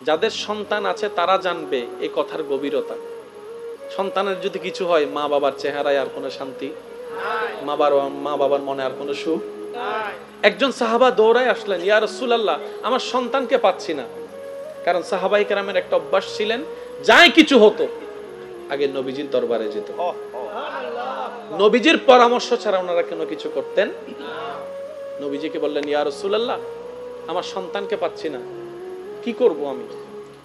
যাদের সন্তান আছে তারা জানবে এই কথার গভীরতা। সন্তানের যদি কিছু হয়, মা বাবার চেহারায় আর কোনো শান্তি, মা বাবার মনে আর কোনো সুখ। একজন সাহাবা দৌড়ায় আসলেন, ইয়া রাসূলুল্লাহ, আমার সন্তানকে পাচ্ছি না। কারণ সাহাবায়ে কেরামের একটা অভ্যাস ছিলেন, যাই কিছু হতো আগে নবীজির দরবারে যেত। নবীজির পরামর্শ ছাড়া ওনারা কোনো কিছু করতেন। নবীজিকে বললেন, ইয়া রাসূলুল্লাহ, আমার সন্তানকে পাচ্ছি না, কি করব আমি?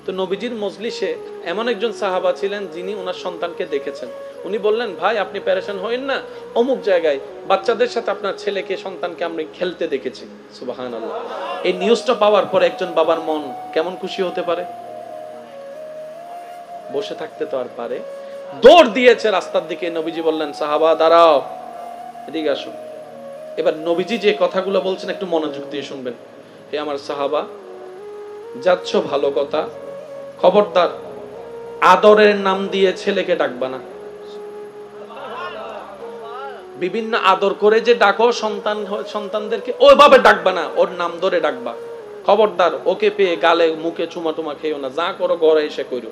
তো নবীজির মজলিসে এমন একজন সাহাবা ছিলেন যিনি ওনার সন্তানকে দেখেছেন। উনি বললেন, ভাই আপনি পেরেশান হইেন না, অমুক জায়গায় বাচ্চাদের সাথে আপনার ছেলেকে সন্তানকে আমরা খেলতে দেখেছি। সুবহানাল্লাহ। এই নিউজটা পাওয়ার পর একজন বাবার মন কেমন খুশি হতে পারে? বসে থাকতে তো আর পারে, দৌড় দিয়েছে রাস্তার দিকে। নবীজি বললেন, সাহাবা দাঁড়াও, এদিকে আসো। এবার নবীজি যে কথাগুলো বলছেন একটু মনোযোগ দিয়ে শুনবেন। হে আমার সাহাবা, যাচ্ছ ভালো কথা, খবরদার আদরের নাম দিয়ে ছেলেকে ডাকবা না। বিভিন্ন আদর করে যে ডাকো সন্তানদেরকে, ওইভাবে ডাকবা না, ওর নাম ধরে ডাকবা। খবরদার ওকে পেয়ে গালে মুখে চুমা টুমা খেও না, যা করো ঘরে এসে করো।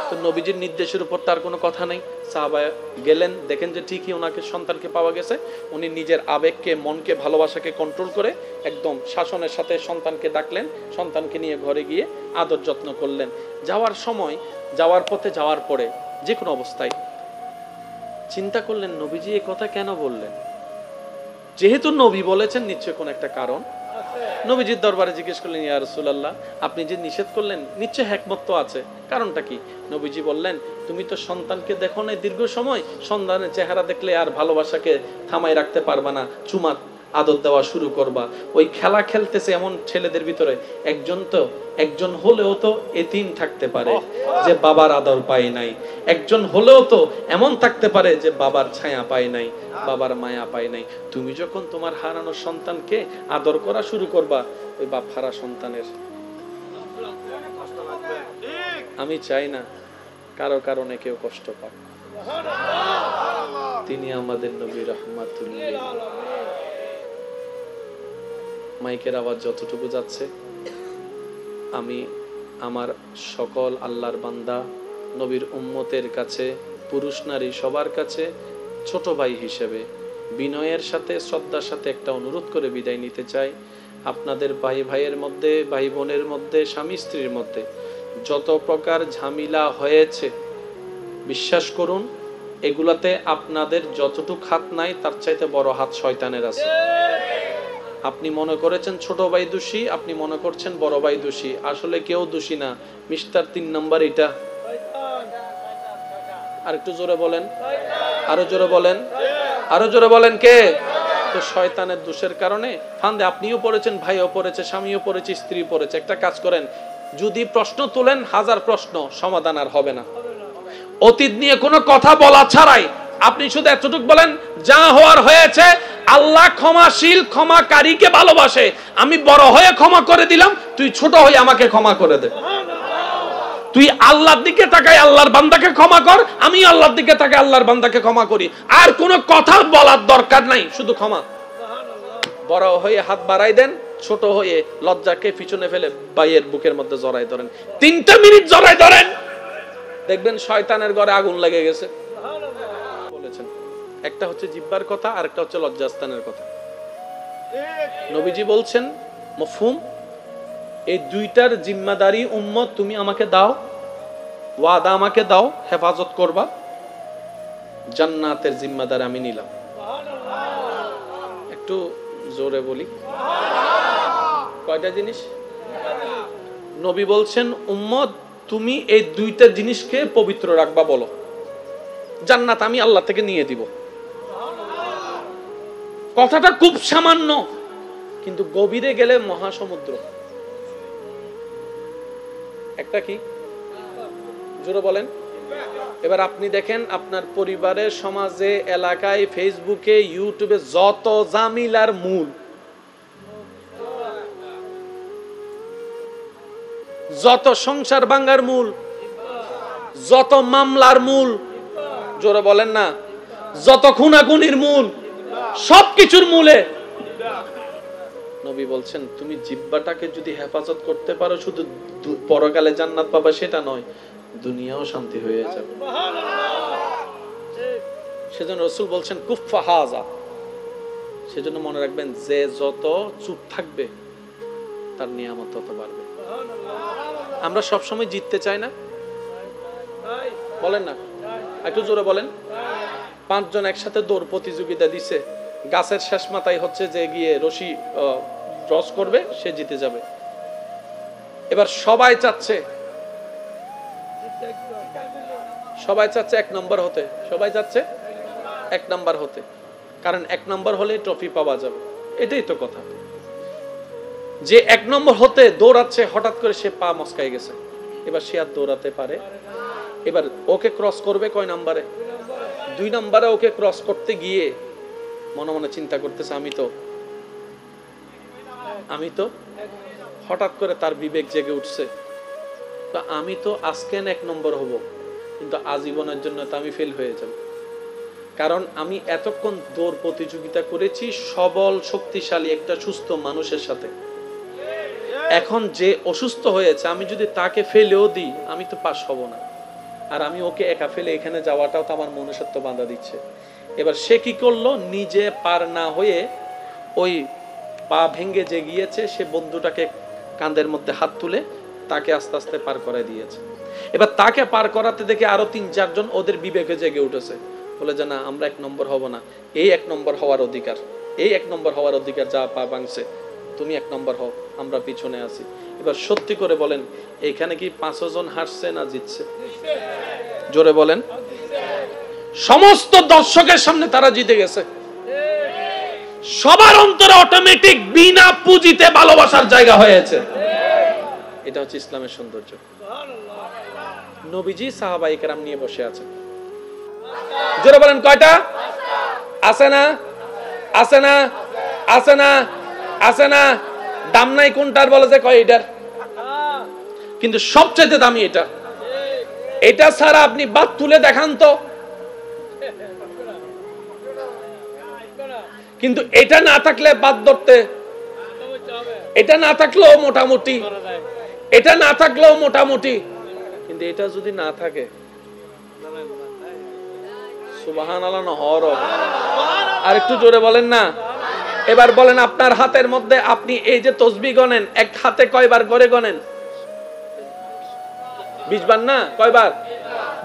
তো নবীজির নির্দেশের উপর তার কোনো কথা নেই। সাহাবা গেলেন, দেখেন যে ঠিকই ওনাকে সন্তানকে পাওয়া গেছে। উনি নিজের আবেগকে, মনকে, ভালোবাসাকে কন্ট্রোল করে একদম শাসনের সাথে সন্তানকে ডাকলেন। সন্তানকে নিয়ে ঘরে গিয়ে আদর যত্ন করলেন। যাওয়ার সময়, যাওয়ার পথে, যাওয়ার পরে যে কোনো অবস্থায় চিন্তা করলেন, নবীজি এই কথা কেন বললেন? যেহেতু নবী বলেছেন, নিশ্চয় কোন একটা কারণ। নবীজির দরবারে জিজ্ঞেস করলেন, ইয়া রাসূলুল্লাহ, আপনি যে নিষেধ করলেন নিশ্চয় হিকমত তো আছে, কারণটা কি? নবীজি বললেন, তুমি তো সন্তানকে দেখো না দীর্ঘ সময়, সন্তানের চেহারা দেখলে আর ভালোবাসাকে থামাই রাখতে পারবা না, চুমা আদর দেওয়া শুরু করবা। ওই খেলা খেলতেছে এমন ছেলেদের ভিতরে একজন হলেও তো এতিম থাকতে পারে যে বাবার আদর পায় নাই, একজন হলেও তো এমন থাকতে পারে যে বাবার ছায়া পায় নাই, বাবার মায়া পায় নাই। তুমি যখন তোমার হারানো সন্তানকে আদর করা শুরু করবা, ওই বাপ হারা সন্তানের, আমি চাই না কারো কারণে কেউ কষ্ট পাক। তিনি আমাদের নবী রাহমাতুল লিল আলামিন। মাইকের আওয়াজ যতটুকু যাচ্ছে, আমি আমার সকল আল্লাহর বান্দা, নবীর উম্মতের কাছে, পুরুষ নারী সবার কাছে ছোট ভাই হিসেবে বিনয়ের সাথে, শ্রদ্ধার সাথে একটা অনুরোধ করে বিদায় নিতে চাই। আপনাদের ভাই ভাইয়ের মধ্যে, ভাই বোনের মধ্যে, স্বামী স্ত্রীর মধ্যে যত প্রকার ঝামেলা হয়েছে, বিশ্বাস করুন এগুলাতে আপনাদের যতটুকু হাত নাই তার চাইতে বড় হাত শয়তানের আছে। আপনি মনে করেছেন ছোট ভাই দোষী, আপনি মনে করছেন বড় ভাই দোষী, আসলে কেউ দোষী না। মিস্টার 3 নাম্বার এটা। আর একটু জোরে বলেন, আরো জোরে বলেন, আরো জোরে বলেন, কে? তো শয়তানের দোষের কারণে ফান্দে আপনিও পড়েছেন, ভাইও পড়েছে, স্বামীও পড়েছে, স্ত্রী পড়েছে। একটা কাজ করেন, যদি প্রশ্ন তোলেন 1000 প্রশ্ন, সমাধান আর হবে না। অতীত নিয়ে কোনো কথা বলা ছাড়াই আপনি শুধু এতটুকু বলেন, যা হওয়ার হয়েছে, আল্লাহ ক্ষমাশীল, ক্ষমাকারীকে ভালোবাসে, আমি বড় হয়ে ক্ষমা করে দিলাম, তুই ছোট হয়ে আমাকে ক্ষমা করে দে। তুই আল্লাহর দিকে তাকাই আল্লাহর বান্দাকে ক্ষমা কর, আমি আল্লাহর দিকে তাকাই আল্লাহর বান্দাকে ক্ষমা করি। আর কোনো কথা বলার দরকার নাই, শুধু ক্ষমা। বড় হয়ে হাত বাড়াই দেন, ছোট হয়ে লজ্জাকে পিছনে ফেলে ভাইয়ের বুকের মধ্যে জড়াই ধরেন। 3 মিনিট জড়াই ধরেন, দেখবেন শয়তানের ঘরে আগুন লেগে গেছে। বলেছেন একটা হচ্ছে জিহ্বার কথা, আর একটা হচ্ছে লজ্জাস্থানের কথা। নবীজি বলছেন মফহুম, এই দুইটার জিম্মাদারি উম্মত তুমি আমাকে দাও, ওয়াদা আমাকে দাও, হেফাজত করবা, জান্নাতের জিম্মাদার আমি নিলাম। একটু জোরে বলি, কয়টা জিনিস? নবী বলছেন উম্মত তুমি এই দুইটা জিনিসকে পবিত্র রাখবা, বলো জান্নাত আমি আল্লাহ থেকে নিয়ে দিব। কথাটা খুব সামান্য, কিন্তু গভীরে গেলে মহাসমুদ্র। একটা কি? জোরে বলেন। এবার আপনি দেখেন আপনার পরিবারে, সমাজে, এলাকায়, ফেসবুকে, ইউটিউবে যত জামিলার মূল, যত সংসার ভাঙার মূল, যত মামলার মূল, জোরে বলেন না, যত খুনাখুনির মূল, সবকিছুর মূলে নবী বলছেন তুমি জিহ্বাটাকে যদি হেফাজত করতে পারো শুধু পরকালে জান্নাত পাবা সেটা নয়, দুনিয়াও শান্তি হয়ে যাবে। সেজন্য রাসূল বলছেন কুফফা হাযা। সেজন্য মনে রাখবেন যে যত চুপ থাকবে তার নিয়ামত তত বাড়বে। আমরা সব সময় জিততে চাই না, বলেন না, একটু জোরে বলেন। 5 জন একসাথে দৌড় প্রতিযোগিতা দিছে, গাছের শেষ মাথায় হচ্ছে যে গিয়ে রশি ক্রস করবে সে জিতে যাবে। এবার সবাই চাচ্ছে 1 নম্বর হতে, সবাই চাচ্ছে 1 নম্বর হতে, কারণ 1 নম্বর হলে ট্রফি পাওয়া যাবে। এটাই তো কথা। যে 1 নম্বর হতে দৌড়াচ্ছে হঠাৎ করে সে পা মস্কাই গেছে, এবার সে আর দৌড়াতে পারে। এবার ওকে ক্রস করবে কয় নম্বরে? 2 নম্বরে ওকে ক্রস করতে গিয়ে মনে মনে চিন্তা করতেছে আমি তো হঠাৎ করে তার বিবেক জেগে উঠছে, তো আমি তো আজকে 1 নম্বর হব, কিন্তু আজীবনের জন্য তো আমি ফেল হয়ে যাব। কারণ আমি এতক্ষণ দৌড় প্রতিযোগিতা করেছি সবল শক্তিশালী একটা সুস্থ মানুষের সাথে, এখন যে অসুস্থ হয়েছে আমি যদি তাকে ফেলেও দিই আমি তো পাস হব না, আর আমি ওকে একা ফেলে এখানে যাওয়াটাও তো আমার মনুষ্যত্ব বাধা দিচ্ছে। এবার সে কি করলো, নিজে পার না হয়ে ওই পা ভেঙে যে গিয়েছে সে বন্ধুটাকে কাঁধের মধ্যে হাত তুলে তাকে আস্তে আস্তে পার করায় দিয়েছে। এবার তাকে পার করাতে দেখে আরো 3-4 জন ওদের বিবেকে জেগে উঠেছে, বলে যে না আমরা 1 নম্বর হব না, এই 1 নম্বর হওয়ার অধিকার, এই 1 নম্বর হওয়ার অধিকার, যা পা ভাঙছে তুমি 1 নম্বর হও, আমরা পিছনে আছি। এবার সত্যি করে বলেন এইখানে কি 5 জন হারছে না জিতছে? জোরে বলেন। সমস্ত দর্শকের সামনে তারা জিতে গেছে। সবার অন্তরে অটোমেটিক বিনা পুঁজিতে ভালোবাসার জায়গা হয়েছে। এটা হচ্ছে ইসলামের সৌন্দর্য। নবীজি সাহাবায়ে কেরাম নিয়ে বসে আছেন। জোরে বলেন কয়টা? আছে না? আছে না? আছে না? আছে না? দাম নাই কোনটার বলে যে কয় এটার, কিন্তু সবচেয়ে দামি এটা। এটা ছাড়া আপনি বাদ তুলে দেখান তো, কিন্তু এটা না থাকলে বাদ ধরতে, এটা না থাকলেও মোটামুটি, এটা না থাকলেও মোটামুটি, কিন্তু এটা যদি না থাকে সুবহানাল্লাহ না হর। আর একটু জোরে বলেন না। এবার বলেন আপনার হাতের মধ্যে আপনি এই যে তাসবিহ গণেন, এক হাতে কয়বার করে গণেন? 20 বার না? কয়বার?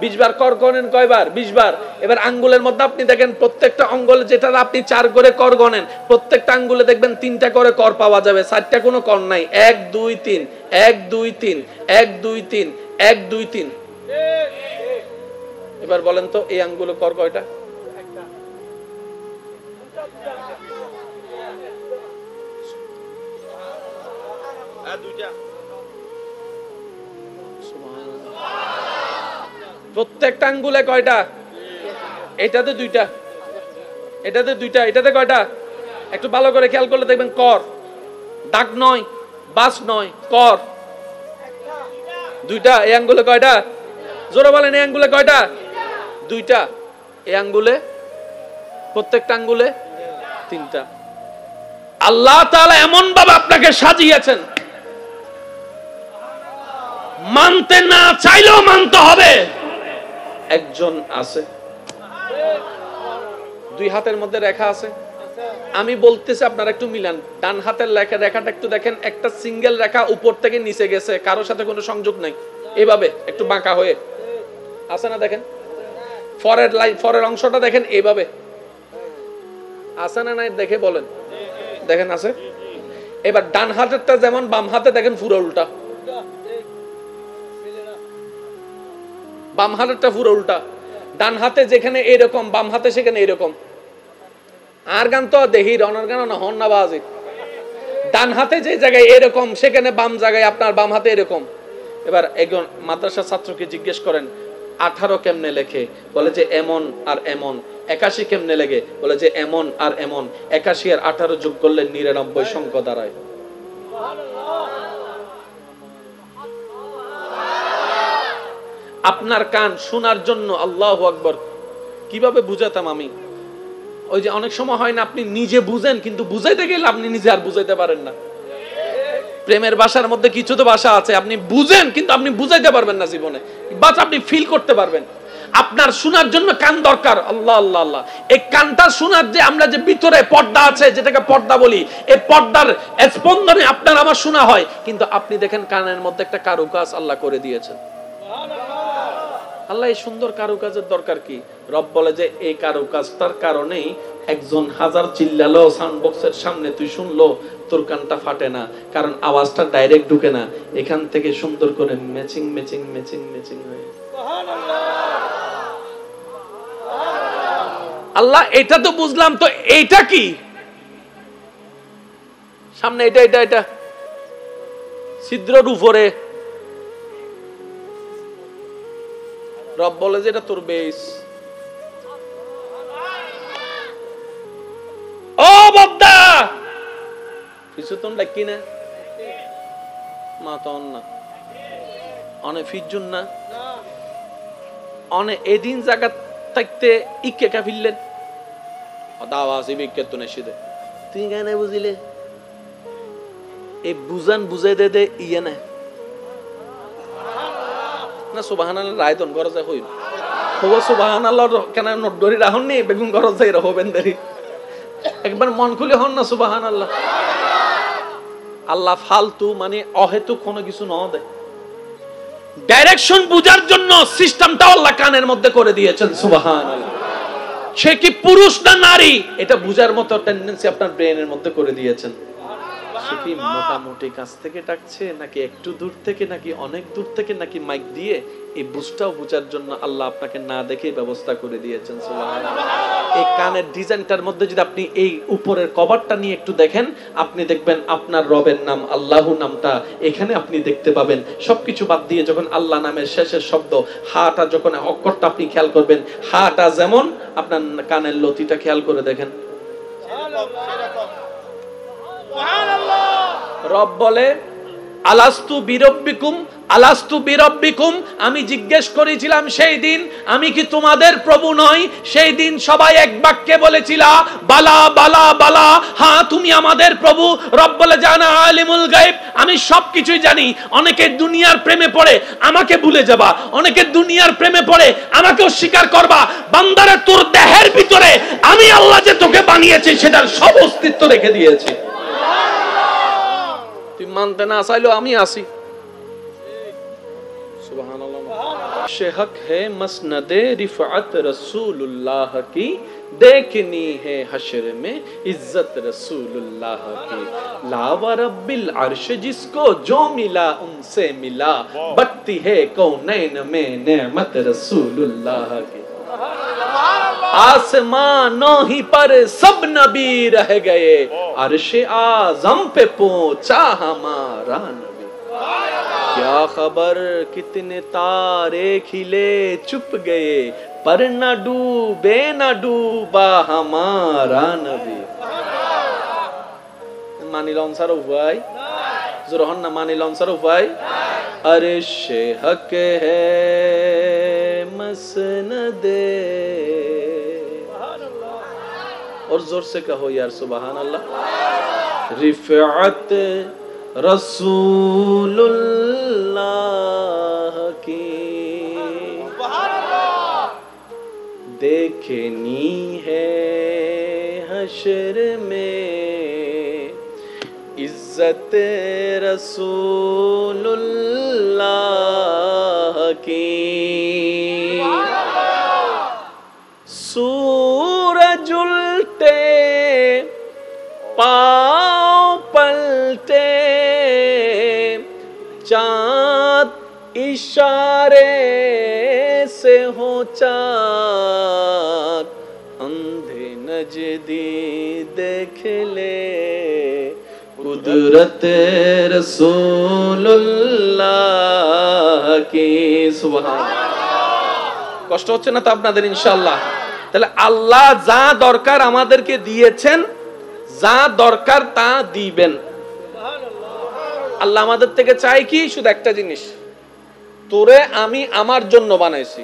20 বার। কর গণেন কয়বার? 20 বার। এবার আঙ্গুলের মধ্যে আপনি দেখেন প্রত্যেকটা অঙ্গলে, যেটা আপনি 4 করে কর গণেন, প্রত্যেকটা আঙ্গুলে দেখবেন 3টা করে কর পাওয়া যাবে, 4টা কোনো কর নাই। 1 2 3 1 2 3 1 2 3 1 2 3। এবার বলেন তো এই আঙ্গুলে কর কয়টা? প্রত্যেকটা আঙ্গুলে কয়টা? এটাতে 2টা, এটাতে 2টা, এটাতে কয়টা? একটু ভালো করে খেয়াল করলে দেখবেন কর, দাগ নয়, বাস নয়, কর 2টা। এই আঙ্গুলে কয়টা? জোরে বলেন এই আঙ্গুলে কয়টা? 2টা। এই আঙ্গুলে, প্রত্যেকটা আঙ্গুলে 3টা। আল্লাহ তাআলা এমন ভাবে আপনাকে সাজিয়েছেন, মানতে না চাইলেও মানতে হবে। একজন আছে 2 হাতের মধ্যে রেখা আছে, আমি বলতেছি আপনারা একটু মিলান। ডান হাতের রেখাটা একটু দেখেন, একটা সিঙ্গেল রেখা উপর থেকে নিচে গেছে, কারোর সাথে কোনো সংযোগ নাই, এইভাবে একটু বাঁকা হয়ে আছে না? দেখেন ফরের লাইন, ফরের অংশটা দেখেন এইভাবে আছে না? নাই দেখে বলেন, দেখেন আছে। এবার ডান হাতেরটা যেমন, বাম হাতে দেখেন পুরো উল্টা, বাম হাতেরটা পুরো উল্টা। ডান হাতে যেখানে এরকম, বাম হাতে সেখানে এরকম। আর গান তো দেখি রনার গান না, হন না বাজি। ডান হাতে যে জায়গায় এরকম, সেখানে বাম জায়গায় আপনার বাম হাতে এরকম। এবার একজন মাদ্রাসার ছাত্রকে জিজ্ঞেস করেন 18 কেমনে লেখে? বলে যে এমন আর এমন। 81 কেমনে লেখে? বলে যে এমন আর এমন। 81 আর 18 যোগ করলে 99 সংখ্যা দাঁড়ায়। আপনার কান শোনার জন্য, আল্লাহু আকবার, কিভাবে বুঝাতাম আমি, ওই যে অনেক সময় হয় না, আপনি নিজে বুঝেন কিন্তু বুঝাইতে গেলে আপনি নিজে আর বুঝাইতে পারেন না। প্রেমের ভাষার মধ্যে কিছু তো ভাষা আছে আপনি বুঝেন কিন্তু আপনি বুঝাইতে পারবেন না জীবনে, বাট আপনি ফিল করতে পারবেন। আপনার শোনার জন্য কান দরকার। আল্লাহ আল্লাহ আল্লাহ, এই কানটা শোনার যে আমরা যে ভিতরে পর্দা আছে, যেটাকে পর্দা বলি, এই পর্দার স্পন্দনে আপনার আমার শোনা হয়। কিন্তু আপনি দেখেন কানের মধ্যে একটা কারুকাজ আল্লাহ করে দিয়েছেন। আল্লাহ এই সুন্দর কারুকাজের দরকার কি? রব বলে যে এই কারুকাজটার কারণেই একজন হাজার চিল্লালো সাউন্ড বক্সের সামনে, তুই শুনলো তোর কানটা ফাটে না, কারণ আওয়াজটা ডাইরেক্ট ঢুকে না, এখান থেকে সুন্দর করে ম্যাচিং ম্যাচিং ম্যাচিং ম্যাচিং হয়ে। আল্লাহ এটা তো বুঝলাম, তো এইটা কি সামনে এটা এটা এটা ছিদ্রের উপরে রব বলে যে এটা তোর বেস। ও বদ্দা কিছু তো ডাকি না, মা তো না অনেক ফিজুন না অনেক এদিন জায়গা থাকতে ইকে কা ফিরলেন দাওয়া আসিবে ইকে তো নেশিদে তুই কেন বুঝিলে এই বুঝান বুঝাই দে দে ইয়ে না না সুবহানাল্লাহ রায়তন গরজ হইল হবো সুবহানাল্লাহ কেন নডরি রাহন নি বেগুন গরজ যাই রহবেন দেরি একবার মন খুলে হন না সুবহানাল্লাহ। আল্লাহ ফালতু মানে অহেতুক কোনো কিছু ন দেয়, ডাইরেকশন বুঝার জন্য সিস্টেমটা আল্লাহ কানের মধ্যে করে দিয়েছেন সুবহানাল্লাহ। সে কি পুরুষ না নারী এটা বুঝার মতো টেন্ডেন্সি আপনার ব্রেনের মধ্যে করে দিয়েছেন। সে কি মোটামুটি কাছ থেকে ডাকছে নাকি একটু দূর থেকে নাকি অনেক দূর থেকে নাকি মাইক দিয়ে, এই বুঝটাও বুঝার জন্য আল্লাহ আপনাকে না দেখে ব্যবস্থা করে দিয়েছেন সুবহানাল্লাহ। এই কানের ডিজাইনটার মধ্যে যদি আপনি এই উপরের কভারটা নিয়ে একটু দেখেন, আপনি দেখবেন আপনার রবের নাম আল্লাহু নামটা এখানে আপনি দেখতে পাবেন। সবকিছু বাদ দিয়ে যখন আল্লাহ নামের শেষের শব্দ হাটা, যখন অক্ষরটা আপনি খেয়াল করবেন, হাটা যেমন আপনার কানের লতিটা খেয়াল করে দেখেন। রব বলে আলাস্তু বিরব্বিকুম আলাস্তু বিরব্বিকুম, আমি জিজ্ঞেস করেছিলাম সেই দিন আমি কি তোমাদের প্রভু নই? সেই দিন সবাই এক বাক্যে বলেছিল বালা বালা বালা, হ্যাঁ তুমি আমাদের প্রভু। রব বলে জানা আলিমুল গায়ব, আমি সবকিছুই জানি। অনেকে দুনিয়ার প্রেমে পড়ে আমাকে ভুলে যাবা, অনেকে দুনিয়ার প্রেমে পড়ে আমাকে অস্বীকার করবা। বান্দারে তোর দেহের ভিতরে আমি আল্লাহ যে তোকে বানিয়েছি সেটার সব অস্তিত্ব রেখে দিয়েছি, তুই মানতে না চাইলেও আমি আসি। सुबहानल्लाह। शेहक है मसनदे रिफअत रसूलुल्लाह की, देखनी है हशर में इज्जत रसूलुल्लाह की। लावा रब्बिल अर्श जिसको जो मिला उनसे मिला, बटती है कौनैन में नेमत रसूलुल्लाह की। आसमानों ही पर सब नबी रह गए, अर्श आज़म पे पहुंचा हमारा नबी। क्या खबर कितने तारे खिले चुप गए, पर न डूबे न डूबा हमारा नबी। मानिल अंसार भाई जोरहन ना मानिल अंसार भाई। अरे शेहक है मसनदे, और जोर से कहो यार सुबहान अल्लाह। रिफ़अत रसूलुल्लाह की, देखनी है हशर में इज्जत रसूलुल्लाह की। सूरज उल्टे पाँव पलटे, चाँद इशारे से हो चाँद, अंधे नजदी देख ले कुदरत रसूलुल्लाह की। सुभान। কষ্ট হচ্ছে না তো আপনাদের ইনশাআল্লাহ? তাহলে আল্লাহ যা দরকার আমাদেরকে দিয়েছেন, যা দরকার তা দিবেন। আল্লাহ আমাদের থেকে চাই কি? শুধু একটা জিনিস, তোরে আমি আমার জন্য বানাইছি,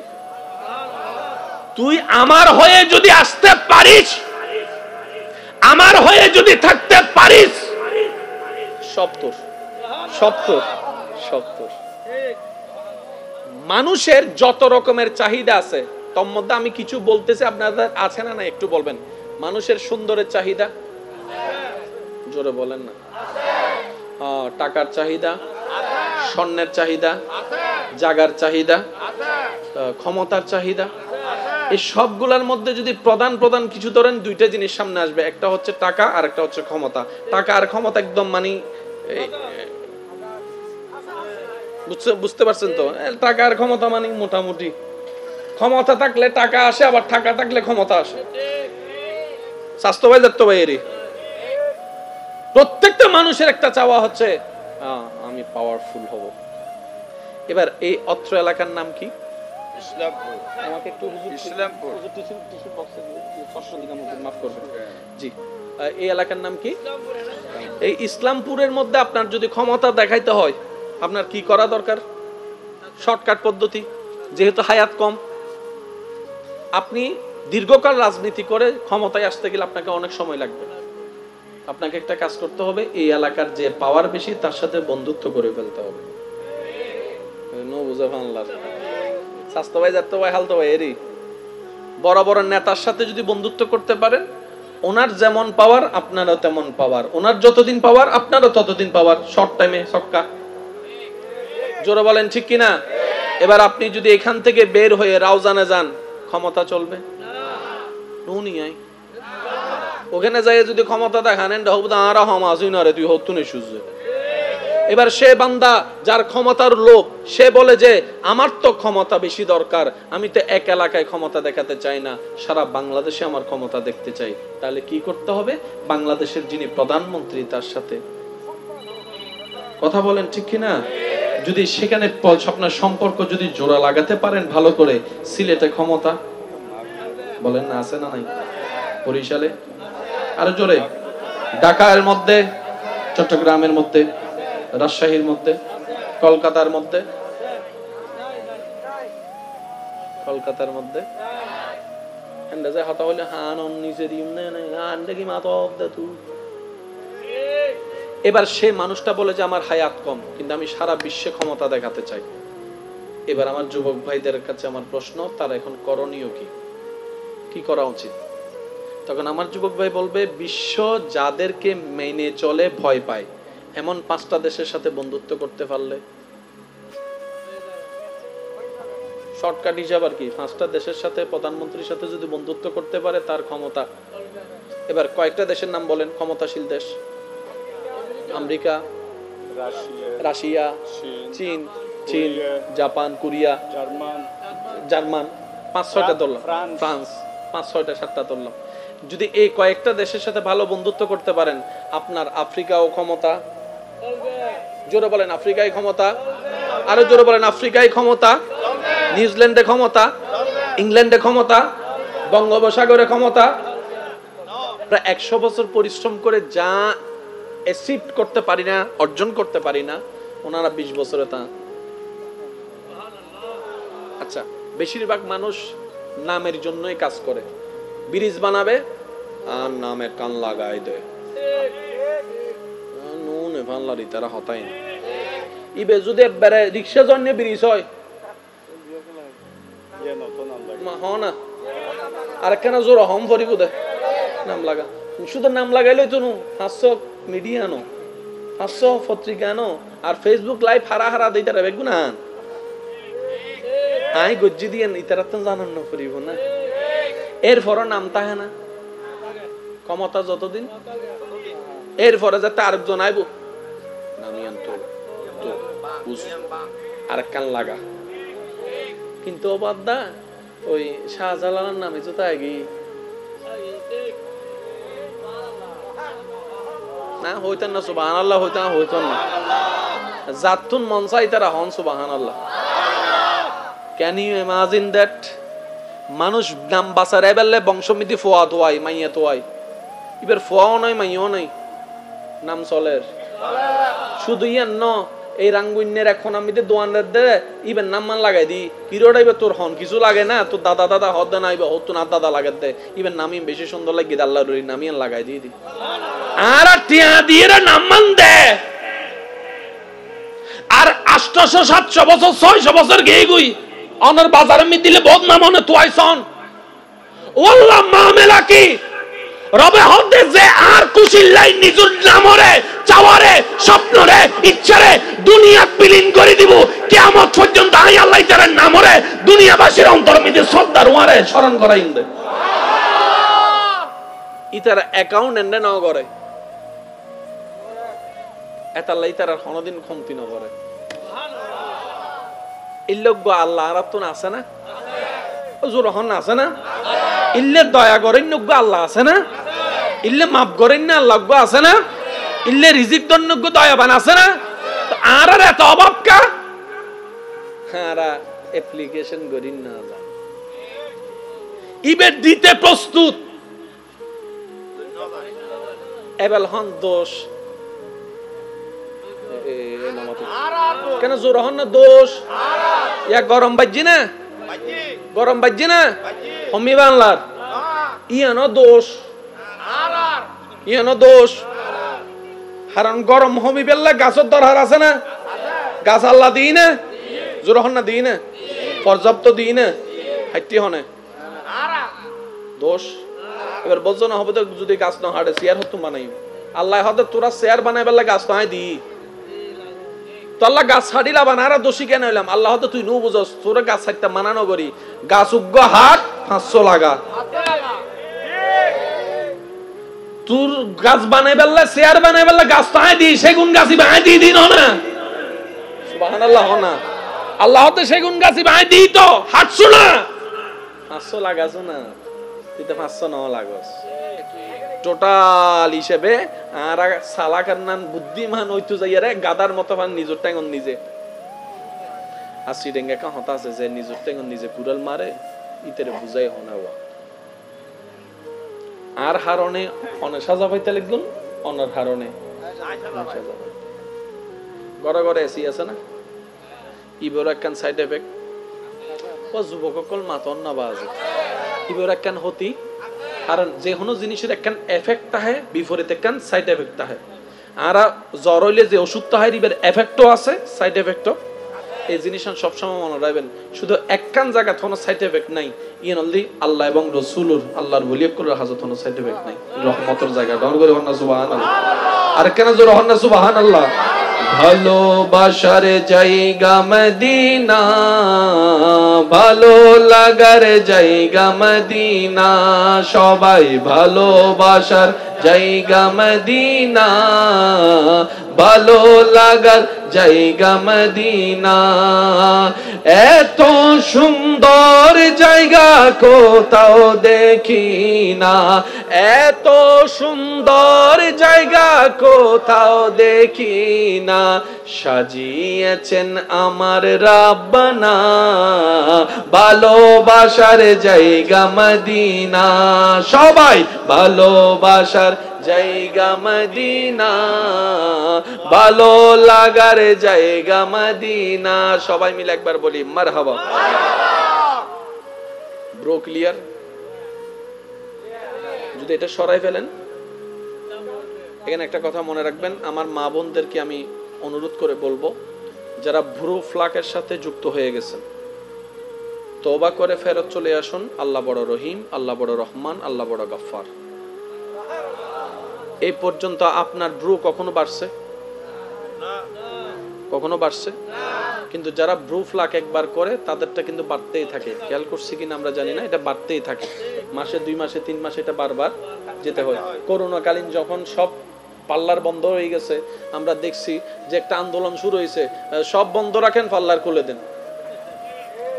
তুই আমার হয়ে যদি আসতে পারিস আমার হয়ে যদি থাকতে পারিস সব তোর, সব তোর, সব তোর। মানুষের যত রকমের চাহিদা আছে তার মধ্যে আমি কিছু বলতেছি, আপনাদের আছে না? না একটু বলবেন। মানুষের সুন্দরের চাহিদা, জোরে বলেন না। টাকার চাহিদা, স্বর্ণের চাহিদা, জাগার চাহিদা, ক্ষমতার চাহিদা, এই সবগুলোর মধ্যে যদি প্রধান প্রধান কিছু ধরেন, দুইটা জিনিস সামনে আসবে, একটা হচ্ছে টাকা আর একটা হচ্ছে ক্ষমতা। টাকা আর ক্ষমতা একদম মানে বুঝতে পারছেন তো? টাকা আর ক্ষমতা মানে মোটামুটি, ক্ষমতা থাকলে টাকা আসে, আবার টাকা থাকলে ক্ষমতা আসে। স্বাস্থ্য ভাই যাত্য ভাই, এরই প্রত্যেকটা মানুষের একটা চাওয়া হচ্ছে আমি পাওয়ারফুল হব। এবার এই অত্র এলাকার নাম কি? ইসলামপুর। আমাকে একটু ইসলামপুর মাফ করবেন জি, এই এলাকার নাম কি? এই ইসলামপুরের মধ্যে আপনার যদি ক্ষমতা দেখাইতে হয়, আপনার কি করা দরকার? শর্টকাট পদ্ধতি, যেহেতু হায়াত কম, আপনি দীর্ঘকাল রাজনীতি করে ক্ষমতায় আসতে গেলে আপনাকে অনেক সময় লাগবে। আপনাকে একটা কাজ করতে হবে, এই এলাকার যে পাওয়ার বেশি তার সাথে বন্ধুত্ব করে ফেলতে হবে। স্বাস্থ্য ভাই, যাত্য ভাই, হালতো ভাই, এরই বড় বড় নেতার সাথে যদি বন্ধুত্ব করতে পারেন, ওনার যেমন পাওয়ার আপনারও তেমন পাওয়ার, ওনার যতদিন পাওয়ার আপনারও ততদিন পাওয়ার, শর্ট টাইমে ছক্কা। জোরে বলেন ঠিক কিনা? এবার আপনি যদি এখান থেকে বের হয়ে রাউজানে যান, ক্ষমতা চলবে না। ওখানে যাই যদি ক্ষমতা দেখান, তুই হতুন সূর্য। এবার সে বান্দা যার ক্ষমতার লোভ, সে বলে যে আমার তো ক্ষমতা বেশি দরকার, আমি তো এক এলাকায় ক্ষমতা দেখাতে চাই না, সারা বাংলাদেশে আমার ক্ষমতা দেখতে চাই। তাহলে কি করতে হবে? বাংলাদেশের যিনি প্রধানমন্ত্রী তার সাথে কথা বলেন ঠিক কিনা? যদি সেখানে আপনার সম্পর্ক যদি জোড়া লাগাতে পারেন ভালো করে, সিলেটে ক্ষমতা বলেন না, আছে না নাই? বরিশালে আরো জোরে, ঢাকার মধ্যে, চট্টগ্রামের মধ্যে, রাজশাহীর মধ্যে, কলকাতার মধ্যে, কলকাতার মধ্যে এবার সে মানুষটা বলে যে আমার হায়াত কম, কিন্তু আমি সারা বিশ্বে ক্ষমতা দেখাতে চাই। এবার আমার যুবক ভাইদের কাছে আমার প্রশ্ন, তার এখন করণীয় কি? কি করা উচিত? তখন আমার যুবক ভাই বলবে, বিশ্ব যাদেরকে মেনে চলে ভয় পায় এমন 5টা দেশের সাথে বন্ধুত্ব করতে পারলে, শর্টকাট হিসাব আর কি, 5টা দেশের সাথে প্রধানমন্ত্রীর সাথে যদি বন্ধুত্ব করতে পারে তার ক্ষমতা। এবার কয়েকটা দেশের নাম বলেন, ক্ষমতাশীল দেশ। আমেরিকা, রাশিয়া, চীন, জাপান, কোরিয়া, জার্মান, 5-6টা ধরলাম, ফ্রান্স 5-6টা-7টা ধরলাম। যদি এই কয়েকটা দেশের সাথে ভালো বন্ধুত্ব করতে পারেন, আপনার আফ্রিকাও ক্ষমতা। জোরে বলেন আফ্রিকায় ক্ষমতা, আরো জোরে বলেন আফ্রিকায় ক্ষমতা, নিউজিল্যান্ডে ক্ষমতা, ইংল্যান্ডে ক্ষমতা, বঙ্গোপসাগরে ক্ষমতা। প্রায় 100 বছর পরিশ্রম করে যা অ্যাচিভ করতে পারি না, অর্জন করতে পারি না, ওনারা 20 বছরে তা। আচ্ছা, বেশিরভাগ মানুষ নামের জন্যই কাজ করে। ব্রিজ বানাবে আর নামের কান লাগাই দেয়, নুনে ভাল্লারি তারা হতাই না। ইবে যদি একবারে রিক্সা জন্য ব্রিজ হয় না, আর কেন জোর হম ভরিব দে নাম লাগা, শুধু নাম লাগাইলে তো 500 মিডিয়া আনো, 500 পত্রিকা আনো, আর ফেসবুক লাইভ হারা হারা দিতে রাখবে গুনা। আই গজ্জি দিয়ে ইতারা তো জানান না করিব না, এরপর নাম তাহে না ক্ষমতা যতদিন, এরপরে যাতে আরেকজন আইব নামিয়ান তো আরেক কান লাগা। কিন্তু অবাদা ওই শাহজালালের নামে তো তাই গি না হইতেন না, সুবহানাল্লাহ হইতেন না, জাতুন মনসাই তারা হন সুবহানাল্লাহ। Can you imagine that? মানুষ নাম বাসার এবেলে বংশমিতি ফোয়া তোয়াই, মাইয়া তোয়াই, এবার ফোয়াও নাই মাইয়াও নাই, নাম চলের। শুধু ইয়ান ন এই রাঙ্গুইনের এখন আমি দোয়ানের দে ইবেন নাম মান লাগাই দি কিরোটাইবে তোর হন কিছু লাগে না তোর দাদা দাদা হদ নাইবে হত না দাদা লাগাই দে ইবেন নামি বেশি সুন্দর লাগে আল্লাহর নামি লাগাই দি আর টিয়া দিয়ে নাম মান দে আর 800 700 বছর 600 বছর গেই গুই অনর বাজারে মি দিলে বদনাম হনে তুইছন ওয়াল্লাহ মামলা কি রবে হদে যে আর কুশিল্লাই নিজুর নামরে চাওয়ারে স্বপ্নরে ইচ্ছারে দুনিয়া বিলীন করে দিব কিয়ামত পর্যন্ত আই আল্লাহ তাআলার নামরে দুনিয়াবাসীর অন্তর মধ্যে শ্রদ্ধার ওয়ারে স্মরণ করাইন দে ইতার অ্যাকাউন্ট এন্ড নাও করে এতাল্লাই তার কোনদিন কমতি না করে ইল্লগ আল্লাহ রাতুন আছে না হুজুর হন আছে না ইল্লে দয়া করেন নগ্য আল্লাহ আছে না ইল্লে মাফ করেন না আল্লাহ আছে না ইল্লে রিজিক দন্নগ্য দয়াবান আছে না আর এত অভাব কা আর অ্যাপ্লিকেশন করিন না ইবে দিতে প্রস্তুত এবেল হন দোষ কেন জোর হন না দোষ ইয়া গরম বাজি না গরম বাজি না হমি বাংলার ইয়ানো দোষ ইয়ানো দোষ কারণ গরম হমি বেললে গাছের দরকার আছে না গাছ আল্লাহ দিই না জোর হন না দিই না পর্যাপ্ত দিই না হাইটি হনে দোষ এবার বলছো না হবে তো যদি গাছ না হাঁটে চেয়ার হতো বানাই আল্লাহ হতে তোরা চেয়ার বানাই বেলা গাছ না দি তো আল্লাহ গাছ ছাড়িলা বানারা দোষী কেন হইলাম আল্লাহ হতে তুই নো বুঝস তোরা গাছ ছাড়তে মানানো করি গাছ উগ্র হাট 500 লাগা তোর গাছ বানাই বেলা চেয়ার বানাই বেলা গাছ তো আই দি সেগুন গাছি বানাই দি দিন না সুবহানাল্লাহ না আল্লাহ হতে সেগুন গাছি বানাই দি তো হাঁটছো না 500 লাগাছো না তুই তো 500 নাও লাগস টোটাল হিসেবে আর সালাকার নাম বুদ্ধিমান হইতো যাইয়ারে গাদার মতো ভান নিজের টাঙ্গন নিজে আসি ডেঙ্গা কা হতা আছে যে নিজের টাঙ্গন নিজে কুড়াল মারে ইতেরে বুঝাই হনাওয়া আর হারনে অনে সাজা পাইতে লাগগুন অনার হারনে গড় গড় এসি আছে না ইবর একখান সাইড এফেক্ট ও যুবককল মাতন না বাজে ইবর একখান হতি কারণ যে কোনো জিনিসের একখান এফেক্ট থাকে বিপরীত একখান সাইড এফেক্ট থাকে আর জ্বর হইলে যে ওষুধটা হয় রিবের এফেক্টও আছে সাইড এফেক্টও এই জিনিস সবসময় মনে রাখবেন শুধু একখান জায়গা কোনো সাইড এফেক্ট নাই ইয়ে নলদি আল্লাহ এবং রসুলুর আল্লাহর বলিয়ে করে হাজত কোনো সাইড এফেক্ট নাই রহমতের জায়গা ডর করে হন্না সুবহানাল্লাহ আর কেন জোর হন্না সুবহানাল্লাহ ভালোবাসার জায়গা মদিনা ভালো লাগার জায়গা মদিনা সবাই ভালোবাসার জায়গা মদিনা ভালো লাগার জায়গা মদিনা এত সুন্দর জায়গা কোথাও দেখি না এত সুন্দর জায়গা কোথাও দেখি না সাজিয়েছেন আমার রাব্বানা ভালোবাসার জায়গা মদিনা সবাই ভালোবাসার জায়গা মদিনা ভালো লাগার জায়গা মদিনা সবাই মিলে একবার বলি মারহাবা ব্রো ক্লিয়ার যদি এটা সরাই ফেলেন এখানে একটা কথা মনে রাখবেন আমার মা বোনদেরকে আমি অনুরোধ করে বলবো যারা ভ্রু ফ্লাকের সাথে যুক্ত হয়ে গেছেন তওবা করে ফেরত চলে আসুন আল্লাহ বড় রহিম আল্লাহ বড় রহমান আল্লাহ বড় গফফার এই পর্যন্ত আপনার ভ্রু কখনো বাড়ছে কখনো বাড়ছে কিন্তু যারা ভ্রু ফ্লাক একবার করে তাদেরটা কিন্তু বাড়তেই থাকে খেয়াল করছি কিনা আমরা জানি না এটা বাড়তেই থাকে মাসে 2 মাসে 3 মাসে এটা বারবার যেতে হয় করোনাকালীন যখন সব পার্লার বন্ধ হয়ে গেছে আমরা দেখছি যে একটা আন্দোলন শুরু হয়েছে সব বন্ধ রাখেন পার্লার খুলে দেন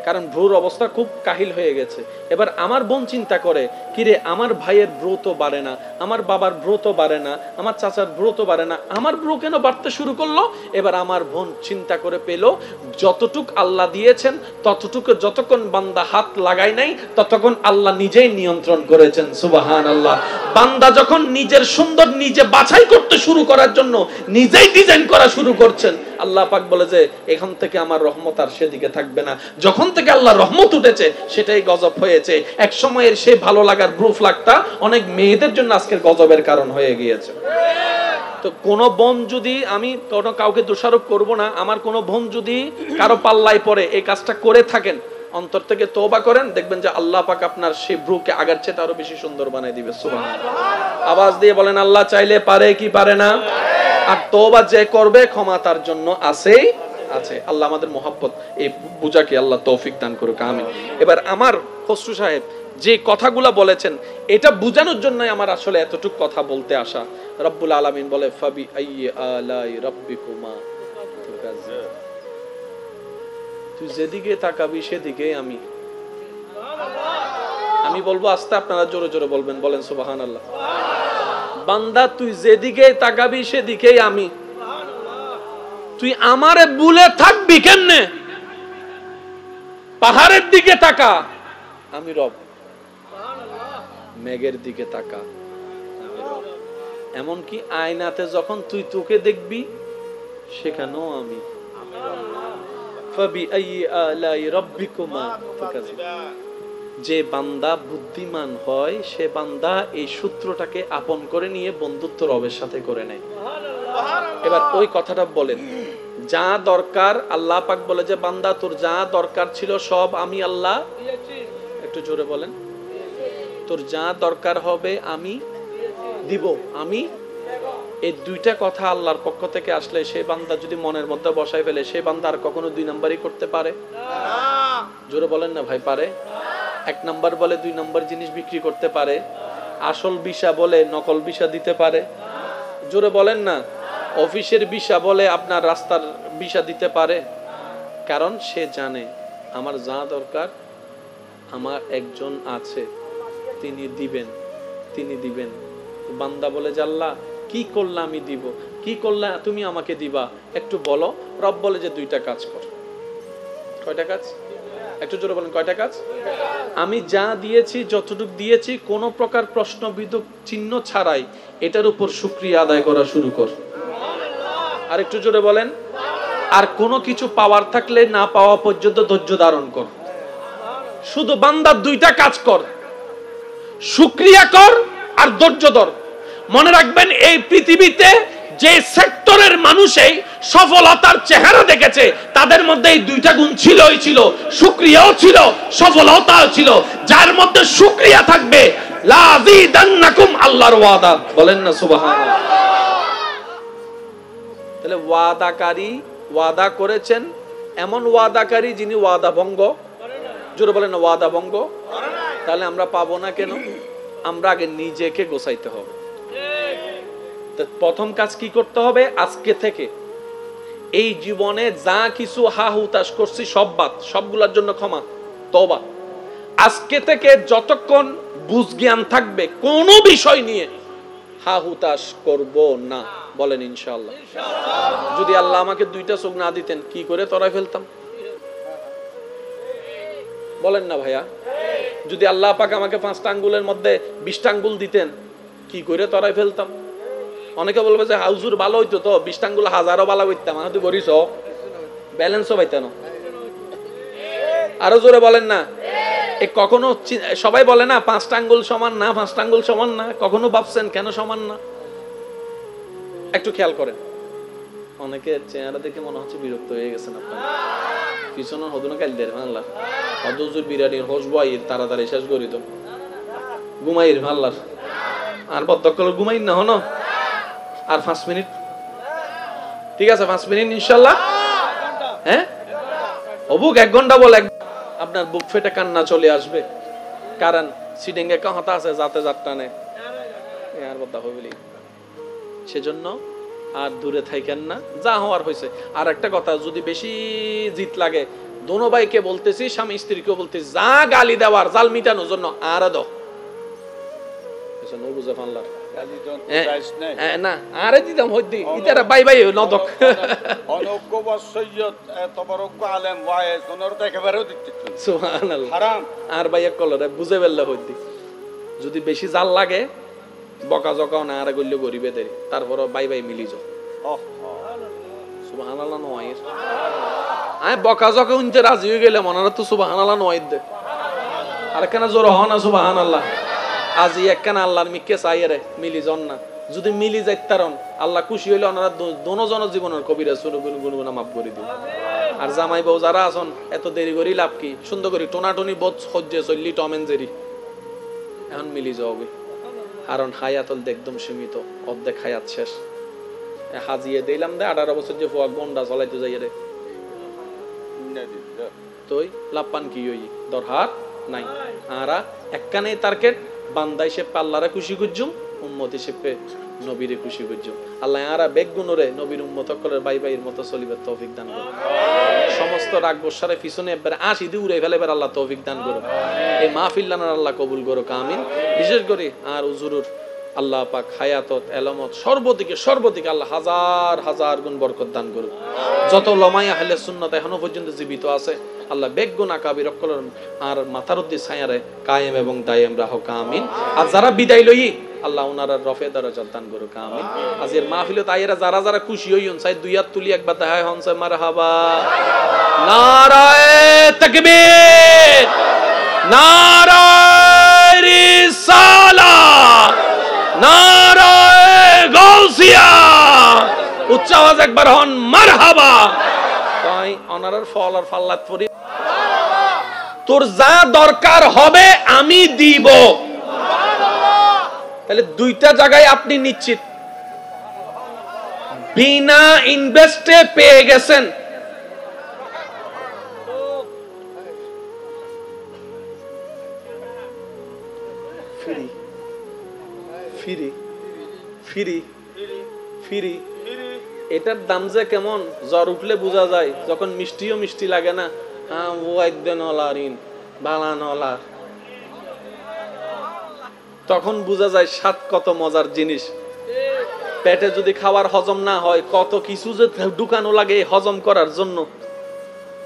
কারণ ভ্রুর অবস্থা খুব কাহিল হয়ে গেছে এবার আমার বোন চিন্তা করে কিরে আমার ভাইয়ের ভ্রু তো বাড়ে না আমার বাবার ভ্রু তো বাড়ে না আমার চাচার ভ্রু তো বাড়ে না আমার ভ্রু কেন বাড়তে শুরু করলো এবার আমার বোন চিন্তা করে পেল যতটুক আল্লাহ দিয়েছেন ততটুকু যতক্ষণ বান্দা হাত লাগায় নাই ততক্ষণ আল্লাহ নিজেই নিয়ন্ত্রণ করেছেন সুবহানাল্লাহ বান্দা যখন নিজের সুন্দর নিজে বাছাই করতে শুরু করার জন্য নিজেই ডিজাইন করা শুরু করছেন আল্লাহ পাক বলে যে এখান থেকে আমার রহমত আর সেদিকে থাকবে না। যখন থেকে আল্লাহর রহমত উঠেছে সেটাই গজব হয়েছে। এক সময়ের সেই ভালো লাগার ব্লু ফ্ল্যাগটা অনেক মেয়েদের জন্য আজকের গজবের কারণ হয়ে গিয়েছে। তো কোন বোন যদি, আমি কাউকে দোষারোপ করব না, আমার কোন বোন যদি কারো পাল্লায় পড়ে এই কাজটা করে থাকেন, অন্তর থেকে তওবা করেন, দেখবেন যে আল্লাহ পাক আপনার সেই ব্রুকে আগের চেয়ে আরো বেশি সুন্দর বানিয়ে দিবে। সুবহানাল্লাহ। আওয়াজ দিয়ে বলেন আল্লাহ চাইলে পারে কি পারে না? আর তওবা যে করবে ক্ষমা তার জন্য আছেই আছে। আল্লাহ আমাদের মহব্বত এই বুঝাকে আল্লাহ তৌফিক দান করুক, আমিন। এবার আমার খসরু সাহেব যে কথাগুলো বলেছেন এটা বুঝানোর জন্যই আমার আসলে এতটুকু কথা বলতে আসা। রব্বুল আলামিন বলে ফাবি আইয়ি আলাই রাব্বিকুমা তুকাজ্জিবান, তুই যেদিকে তাকাবি সেদিকেই আমি। আমি বলবো আস্তে, আপনারা জোরে জোরে বলবেন, বলেন সুবহানাল্লাহ। বান্দা তুই যেদিকে তাকাবি সেদিকেই আমি। তুই আমারে ভুলে থাকবি কেমনে? পাহাড়ের দিকে তাকা, আমি রব। মেঘের দিকে তাকা, আমি রব। এমনকি আয়নাতে যখন তুই তোকে দেখবি সেখানেও আমি। যে বান্দা বুদ্ধিমান হয় সে বান্দা এই সূত্রটাকে আপন করে নিয়ে বন্ধুত্ব রবের সাথে করে নেয়। এবার ওই কথাটা বলেন, যা দরকার আল্লাহ পাক বলে যে বান্দা তোর যা দরকার ছিল সব আমি আল্লাহ, একটু জোরে বলেন, তোর যা দরকার হবে আমি দিব, আমি। এই দুইটা কথা আল্লাহর পক্ষ থেকে আসলে সে বান্দা যদি মনের মধ্যে বসাই ফেলে, সে বান্দা আর কখনো দুই নাম্বারই করতে পারে না। জোরে বলেন না ভাই, পারে? এক নাম্বার বলে দুই নাম্বার জিনিস বিক্রি করতে পারে, আসল ভিসা বলে নকল ভিসা দিতে পারে। জোরে বলেন না। অফিসের ভিসা বলে আপনার রাস্তার ভিসা দিতে পারে। কারণ সে জানে আমার যা দরকার আমার একজন আছে, তিনি দিবেন, তিনি দিবেন। বান্দা বলে যে আল্লাহ কি করলে আমি দিব, কি করলে তুমি আমাকে দিবা, একটু বলো। রব বলে যে দুইটা কাজ কর। কয়টা কাজ? একটু জোরে বলেন, কয়টা কাজ? আমি যা দিয়েছি, যতটুকু দিয়েছি, কোন প্রকার প্রশ্নবিদ্ধ চিহ্ন ছাড়াই এটার উপর শুকরিয়া আদায় করা শুরু কর। আর একটু জোরে বলেন। আর কোনো কিছু পাওয়ার থাকলে না পাওয়া পর্যন্ত ধৈর্য ধারণ কর। শুধু বান্দার দুইটা কাজ কর, শুকরিয়া কর আর ধৈর্য ধর। মনে রাখবেন এই পৃথিবীতে যে সেক্টরের মানুষই সফলতার চেহারা দেখেছে তাদের মধ্যে এই দুইটা গুণ ছিলই ছিল, শুকরিয়াও ছিল, সফলতাও ছিল। যার মধ্যে শুকরিয়া থাকবে লা আযীদান্নাকুম, আল্লাহর ওয়াদা, বলেন না সুবহানাল্লাহ। তাহলে ওয়াদাকারী ওয়াদা করেছেন, এমন ওয়াদাকারী যিনি ওয়াদা ভঙ্গ, জোরে বলেন না, ওয়াদা ভঙ্গ। তাহলে আমরা পাবো না কেন? আমরা আগে নিজেকে গোছাইতে হবে। প্রথম কাজ কি করতে হবে? আজকে থেকে এই জীবনে যা কিছু হা হুতাশ করছি সব বাদ, সবগুলোর জন্য ক্ষমা, তওবা। আজকে থেকে যতক্ষণ বুঝ জ্ঞান থাকবে কোন বিষয় নিয়ে হা হুতাশ করব না, বলেন ইনশাআল্লাহ। যদি আল্লাহ আমাকে দুইটা চোখ না দিতেন কি করে তরাই ফেলতাম? বলেন না ভাইয়া। যদি আল্লাহ পাক আমাকে 5টা আঙ্গুলের মধ্যে 20টা আঙ্গুল দিতেন কি করে তরাই ফেলতাম? অনেকে বলবে যে হুজুর ভালো হইতো তো 20টা আঙ্গুল হাজারও ভালো হইতাম, তুই করিস ব্যালেন্সও পাইতেন। আরো জোরে বলেন না। কখনো সবাই বলে না 5টা আঙ্গুল সমান না, 5টা আঙ্গুল সমান না, কখনো ভাবছেন কেন সমান না? একটু খেয়াল করেন। অনেকের চেহারা দেখে মনে হচ্ছে বিরক্ত হয়ে গেছেন আপনারা। পিছনে হদুনা কাল দেন আল্লাহ হদুজুর বিরানি হোসবাই তাড়াতাড়ি শেষ করি তো ঘুমাইর আল্লাহ আর বদ্ধকল ঘুমাই না হনো আর 5 মিনিট, ঠিক আছে 5 মিনিট ইনশাআল্লাহ। হ্যাঁ অবুক 1 ঘন্টা বলে আপনার বুক ফেটে কান্না চলে আসবে। কারণ সিডিংয়ে কথা আছে যাতে যাত্রা নেই আর বদ্ধ হইবলি, সেজন্য আর দূরে থাকেন না, যা হওয়ার হয়েছে। আর একটা কথা, যদি বেশি জিত লাগে দোনো ভাইকে বলতেছি, স্বামী স্ত্রীকেও বলতেছি, যা গালি দেওয়ার জাল মিটানোর জন্য আর দাও বুঝে ফানলার না আরে দিতাম হইদি ইতারা বাই বাই নদক অনজ্ঞ বসইয়ত তবরজ্ঞ আলেম ওয়ায়ে সোনরতে একেবারেও দিতে সুবহানাল্লাহ হারাম আর ভাই এক কলরে বুঝে বেললে হইদি। যদি বেশি জাল লাগে বকা জকাও না আর গল্য গরিবে দেরি, তারপর বাই বাই মিলি যাও। সুবহানাল্লাহ নয় আমি বকা জকে উনতে রাজি হয়ে গেলাম ওনারা তো সুবহানাল্লাহ নয় দে আর কেন জোর হন না সুবহানাল্লাহ আজি একখান আল্লাহর মিকে চাইরে মিলি জন না যদি মিলি যাইতারন আল্লাহ খুশি হইলে ওনারা দোনোজন জীবনের কবিরা গুনগুনা মাফ করে দিবে আর জামাই বউ যারা আছেন এত দেরি করি লাভ কি সুন্দর করি টোনাটনি বোধ সহ্যে চললি টম এন্ড জেরি এখন মিলি যাওবে কারণ হায়াতল একদম সীমিত অর্ধেক হায়াত শেষ হাজিয়ে দিলাম দে 18 বছর যে ফুয়া গন্ডা চলাইতে যাই রে তুই লাপান কি হই দরহার নাই আরা একখানে টার্গেট বান্দা হিসেবে আল্লাহরে খুশি করজুম উম্মত হিসেবে নবীরে খুশি করজুম আল্লাহ আরা বেগুনরে নবীর উম্মত সকলের ভাই ভাইয়ের মতো চলিবার তৌফিক দান করুন সমস্ত রাগ বসারে পিছনে একবারে আসি দিয়ে উড়ে ফেলেবার আল্লাহ তৌফিক দান করুন এই মাহফিল লানার আল্লাহ কবুল করুক আমিন বিশেষ করে আর হুজুরুর আল্লাহ পাক হায়াতত এলামত সর্বদিকে আল্লাহ হাজার হাজার গুণ বরকত দান করুক যত লমাই আহলে সুন্নাত এখনো পর্যন্ত জীবিত আছে আল্লাহ বেগুন আকাবির অকলর আর মাথার উদ্দি ছায়ারে কায়েম এবং দায়েম রাহক আমিন আর যারা বিদায় লই আল্লাহ ওনারা রফে দরজাত দান করুক আমিন আজের মাহফিলে তাইরা যারা যারা খুশি হইন চাই দুই হাত তুলি একবার দেখায় হন চাই মারহাবা নারায়ে তাকবীর নারায়ে রিসালাত নারায়ে গাউসিয়া উচ্চ আওয়াজ একবার হন মারহাবা তাই ওনারার ফল আর ফাল্লাত পড়ি তোর যা দরকার হবে আমি দিব তাহলে দুইটা জায়গায় আপনি নিশ্চিত বিনা ইনভেস্টে পেয়ে গেছেন ফ্রি ফ্রি ফ্রি ফ্রি এটার দাম যে কেমন জ্বর উঠলে বোঝা যায় যখন মিষ্টিও মিষ্টি লাগে না হ্যাঁ ও একদিন অলারিন বালান অলার তখন বোঝা যায় স্বাদ কত মজার জিনিস পেটে যদি খাবার হজম না হয় কত কিছু যে ঢুকানো লাগে হজম করার জন্য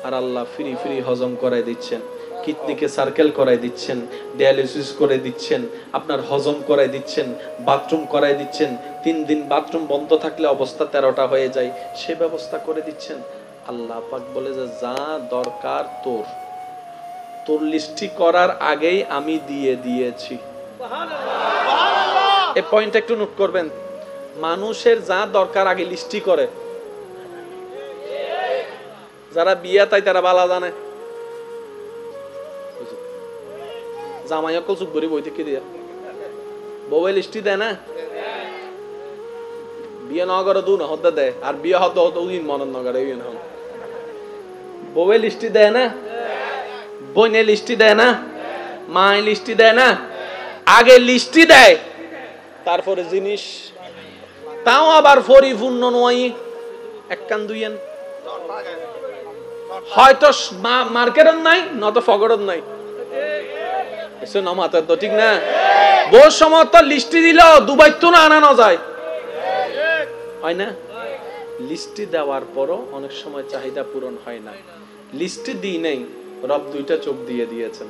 আর আল্লাহ ফ্রি ফ্রি হজম করাই দিচ্ছেন কিডনিকে সার্কেল করাই দিচ্ছেন ডায়ালিসিস করে দিচ্ছেন আপনার হজম করাই দিচ্ছেন বাথরুম করাই দিচ্ছেন 3 দিন বাথরুম বন্ধ থাকলে অবস্থা 13টা হয়ে যায় সে ব্যবস্থা করে দিচ্ছেন আল্লাহ পাক বলে যে যা দরকার তোর লিস্টি করার আগেই আমি দিয়ে দিয়েছি সুবহানাল্লাহ এই পয়েন্ট একটু নোট করবেন মানুষের যা দরকার আগে লিস্টি করে যারা বিয়া তাই তারা বালা জানে জামাইয়া কল চুপ করে বইতে কি দিয়া বউয়ে লিস্টি দেয় না বিয়ে না করে দু না হতে দেয় আর বিয়ে হতে হতে উদিন মনন না করে ইন হন বউয়ে লিস্টি দেয় না বইনে লিস্টি দেয় না মাই লিস্টি দেয় না আগে লিস্টি দেয় তারপরে জিনিস তাও আবার পরিপূর্ণ নয় এক কান দুইয়েন হয়তো মার্কেটও নাই নয়তো ফগড়ও নাই এসে নমাতে তো ঠিক না বহু সময় তো লিস্টি দিল দুবাই তো না আনানো যায় হয় না লিস্টি দেওয়ার পরও অনেক সময় চাহিদা পূরণ হয় না লিস্টি দিই নাই রব দুইটা চোখ দিয়ে দিয়েছেন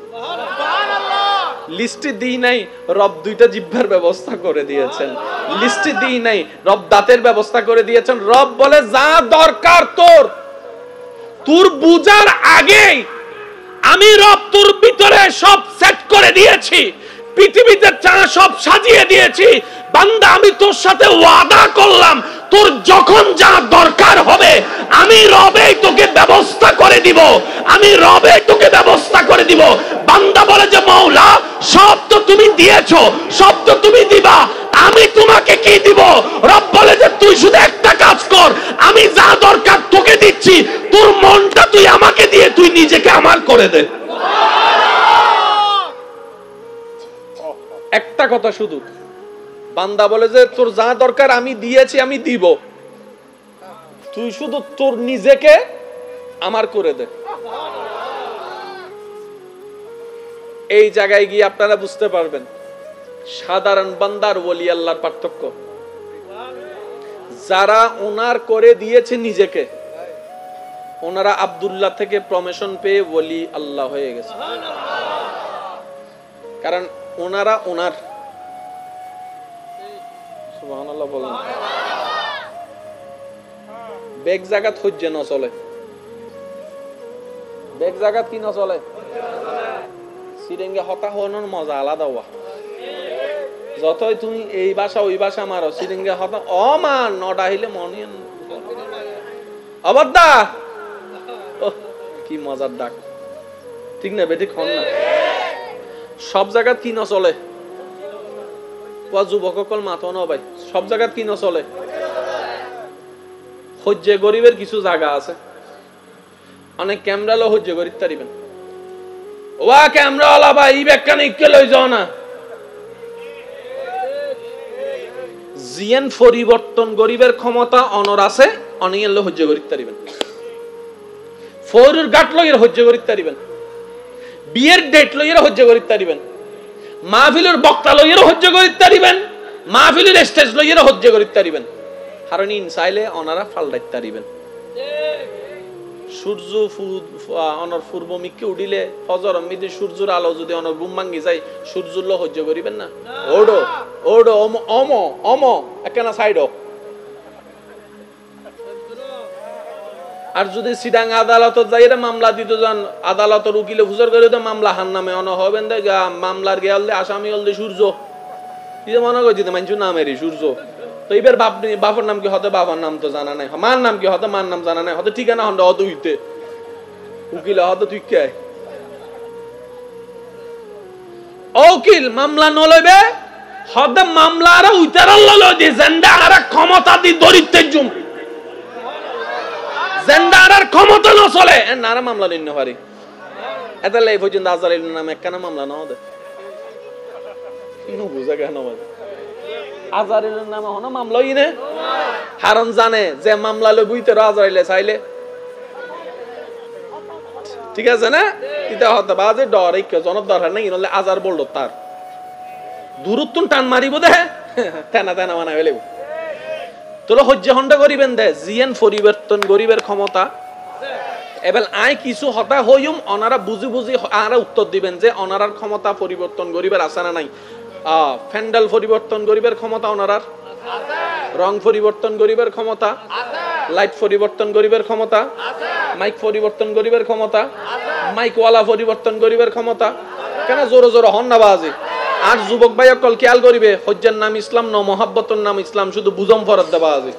লিস্টি দিই নাই রব দুইটা জিহ্বার ব্যবস্থা করে দিয়েছেন লিস্টি দিই নাই রব দাঁতের ব্যবস্থা করে দিয়েছেন রব বলে যা দরকার তোর বুঝার আগেই আমি রব তোর ভিতরে সব সেট করে দিয়েছি পৃথিবীতে যা সব সাজিয়ে দিয়েছি বান্দা আমি তোর সাথে ওয়াদা করলাম তোর যখন যা দরকার হবে আমি রবেই তোকে ব্যবস্থা করে দিব আমি রবেই তোকে ব্যবস্থা করে দিব বান্দা বলে যে মাওলা সব তো তুমি দিয়েছো সব তো তুমি দিবা আমি তোমাকে কি দিব রব বলে যে তুই শুধু একটা কাজ কর আমি যা দরকার তোকে দিচ্ছি তোর মনটা তুই আমাকে দিয়ে তুই নিজেকে আমার করে দে একটা কথা শুধু বান্দা বলে যে তোর যা দরকার আমি দিয়েছি আমি দিব তুই শুধু তোর নিজেকে আমার করে দে এই জায়গায় গিয়ে আপনারা বুঝতে পারবেন সাধারণ বান্দার ওলি আল্লাহর পার্থক্য যারা ওনার করে দিয়েছে নিজেকে ওনারা আব্দুল্লাহ থেকে প্রমোশন পেয়ে ওলি আল্লাহ হয়ে গেছে কারণ ওনারা ওনার সুবহানাল্লাহ বলেন বেগ জাগাত হজ্জে ন চলে, বেগ জাগাত কি ন চলে, সিরেঙ্গে হতা হওয়ানোর মজা আলাদা হওয়া। যতই তুমি এই ভাষা ওই ভাষা মারো, সিরিঙ্গে হতা অমান নটা হইলে মনে অবদ্দা কি মজার ডাক, ঠিক না বেঠিক হন না? সব জায়গাত কি ন চলে, যুবক সকল মাথো ন ভাই, সব জায়গাত কি ন চলে। হজ্জে গরিবের কিছু জায়গা আছে, অনেক ক্যামেরা লো হজ্জে গরিব তারিবেন, ওয়া ক্যামেরা ওয়ালা ভাই ই ব্যাখ্যান ইকে লই যাও না। জিয়ান পরিবর্তন গরিবের ক্ষমতা অনর আছে, অনিয়েন লো হজ্জে গরিব তারিবেন, ফৌরুর গাট লইয়ের হজ্জে গরিব তারিবেন, বিয়ের ডেট লইয়ের হজ্জে গরিব তারিবেন, মাহফিলের বক্তা লইয়ের হজ্জে গরিব তারিবেন, মাহফিলের স্টেজ লইয়ের হজ্জে গরিব তারিবেন। কারণ ইনসাইলে অনারা ফালদাইত তারিবেন। সূর্য অনর পূর্ব মিকে উঠিলে ফজর মিদে সূর্যের আলো যদি অনর বুম ভাঙ্গি যায়, সূর্যুল্লো হজ্জ করিবেন না। ওডো ওডো অম অম একখানা সাইড। আর যদি সিডাং আদালতত যাইরে মামলা দিতে যান, আদালতের উকিলে হুজুর করে তো মামলা হান নামে অন হবেন দে মামলার গেলে আসামি হলদে সূর্য কি মনে করছি তো মানছু নামেরই সূর্য। তো এবার বাপর নাম কি হতে, বাবার নাম তো জানা নাই, মার নাম কি হতে, মার নাম জানা নাই, হতে ঠিকানা হন্ডা হতে উইতে উকিল হতে তুই কে উকিল মামলা নলইবে হতে মামলা আর উইতার ললো দি জেন্ডা আর ক্ষমতা দি দরিদ্রের জুম জেন্ডা আর ক্ষমতা ন চলে নারা মামলা নিন্ন পারি। এত লাই পর্যন্ত আজারের নাম একখানা মামলা না হতে বুঝা কেন আজারের নামে হন মামলা ইনে হারন জানে যে মামলা লই বুইতে আজারাইলে চাইলে ঠিক আছে না, ইটা হতে বাজে ডর এই জনব দরকার নাই, নলে আজার বলল তার দূরত্বন টান মারিব দে তেনা তেনা মানা হইলে তোলো হজ্জে হন্ডা করিবেন দে জিয়ান পরিবর্তন গরিবের ক্ষমতা। এবার আই কিছু হতা হইম অনারা বুঝি বুঝি আরা উত্তর দিবেন যে অনারার ক্ষমতা পরিবর্তন গরিবের আছে না নাই। ফ্যান্ডাল পরিবর্তন গরিবের ক্ষমতা ওনারার, রং পরিবর্তন গরিবের ক্ষমতা, লাইট পরিবর্তন গরিবের ক্ষমতা, মাইক পরিবর্তন গরিবের ক্ষমতা, মাইকওয়ালা পরিবর্তন গরিবের ক্ষমতা। কেন জোরে জোরে হন না বাজি। আর যুবক ভাই অকল খেয়াল করিবে হজ্জার নাম ইসলাম ন মহাব্বতর নাম ইসলাম, শুধু বুজম ফরত দেবা আছে।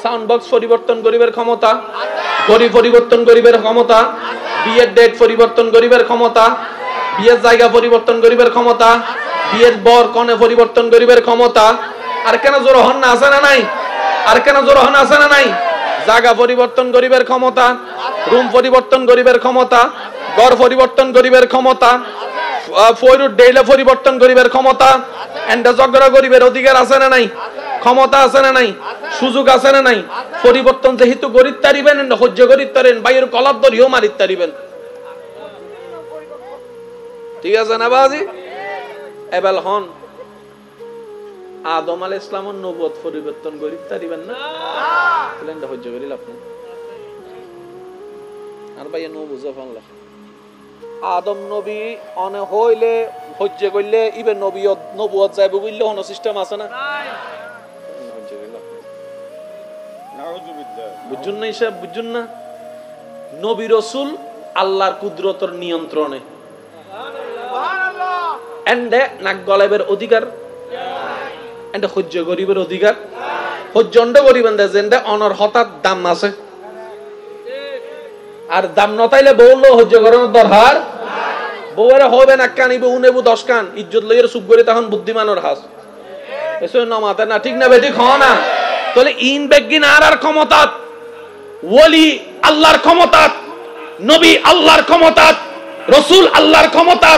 সাউন্ড বক্স পরিবর্তন গরিবের ক্ষমতা, ঘড়ি পরিবর্তন গরিবের ক্ষমতা, বিয়ের ডেট পরিবর্তন গরিবের ক্ষমতা, বিয়ের জায়গা পরিবর্তন গরিবের ক্ষমতা, বিয়ের বর কনে পরিবর্তন গরিবের ক্ষমতা। আর কেন জোর হন না আছে না নাই, আর কেন জোর হন আছে না নাই। জায়গা পরিবর্তন গরিবের ক্ষমতা, রুম পরিবর্তন গরিবের ক্ষমতা, ঘর পরিবর্তন গরিবের ক্ষমতা, ফয়রুর ডেইলে পরিবর্তন গরিবের ক্ষমতা। এন্ড ঝগড়া গরিবের অধিকার আছে না নাই, ক্ষমতা আছে না নাই, সুযোগ আছে না নাই। পরিবর্তন যেহেতু গরিব তারিবেন হজ্জ গরিব তারেন বাইরের কলাপ দরিও মারিত তারিবেন, ঠিক আছে না বাজি। এবার হন আদম আলাইহিস সালামের নবুয়ত পরিবর্তন গরিব তারিবেন না, তাহলে হজ্জ করিল আপনি আর ভাই নো বুঝা ফানলা। আদম নবী অনে হইলে হজ্জ কইলে ইবে নবীয়ত নবুয়ত যাইব কইলে হন সিস্টেম আছে না হজ্জ করিল নাউযুবিল্লাহ। বুঝুন না হিসাব বুঝুন না। নবী রাসূল আল্লাহর কুদরতের নিয়ন্ত্রণে, সুবহানাল্লাহ। এন্ডে নাক গলাবের অধিকার, এন্ডে হজ্জ গরিবের অধিকার। হজ্জন্ড গরিবেন দে জেন্ডে অনর হঠাৎ দাম আছে, আর দাম নতাইলে বউলো হজ্জ করানোর দরকার। বউয়েরা হবে না কানিবে উনেবু 10 কান ইজ্জত লইয়ের সুপ করে তখন বুদ্ধিমানের হাস এসো না মাথা না, ঠিক না বেটি খাও না। তাহলে ইন বেগিন আর ক্ষমতা, ওলি আল্লাহর ক্ষমতা, নবী আল্লাহর ক্ষমতা, রাসূল আল্লাহর ক্ষমতা,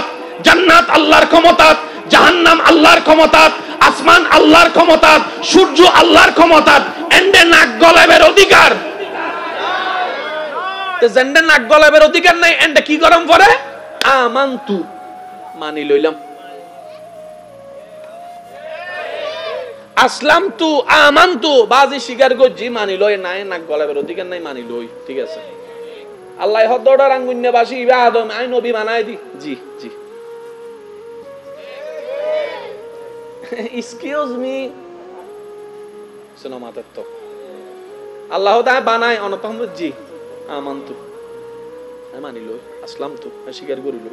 জান্নাত আল্লাহর ক্ষমতা, জাহান্নাম আল্লাহর ক্ষমতা, আসমান আল্লাহর ক্ষমতা, সূর্য আল্লাহর ক্ষমতা। এন্ডে নাক গলাবের অধিকার, তো জেন্ডে নাক গলাবের অধিকার নাই। এন্ডে কি গরম পড়ে আমান্তু মানি লইলাম, আসলাম তু আমান্তু বাজি শিকার গজি মানি লই নাই, নাক গলাবের অধিকার নাই মানি লই, ঠিক আছে। আল্লাহ হদ্দটা রাঙ্গুন্যে বাসি ইবা আদম আই নবী বানাই দি, জি জি এক্সকিউজ মি শোনো মাতার তো আল্লাহ তাআলা বানায় অনতহমদ জি আমান্তু মানিল আসলাম তো স্বীকার করিল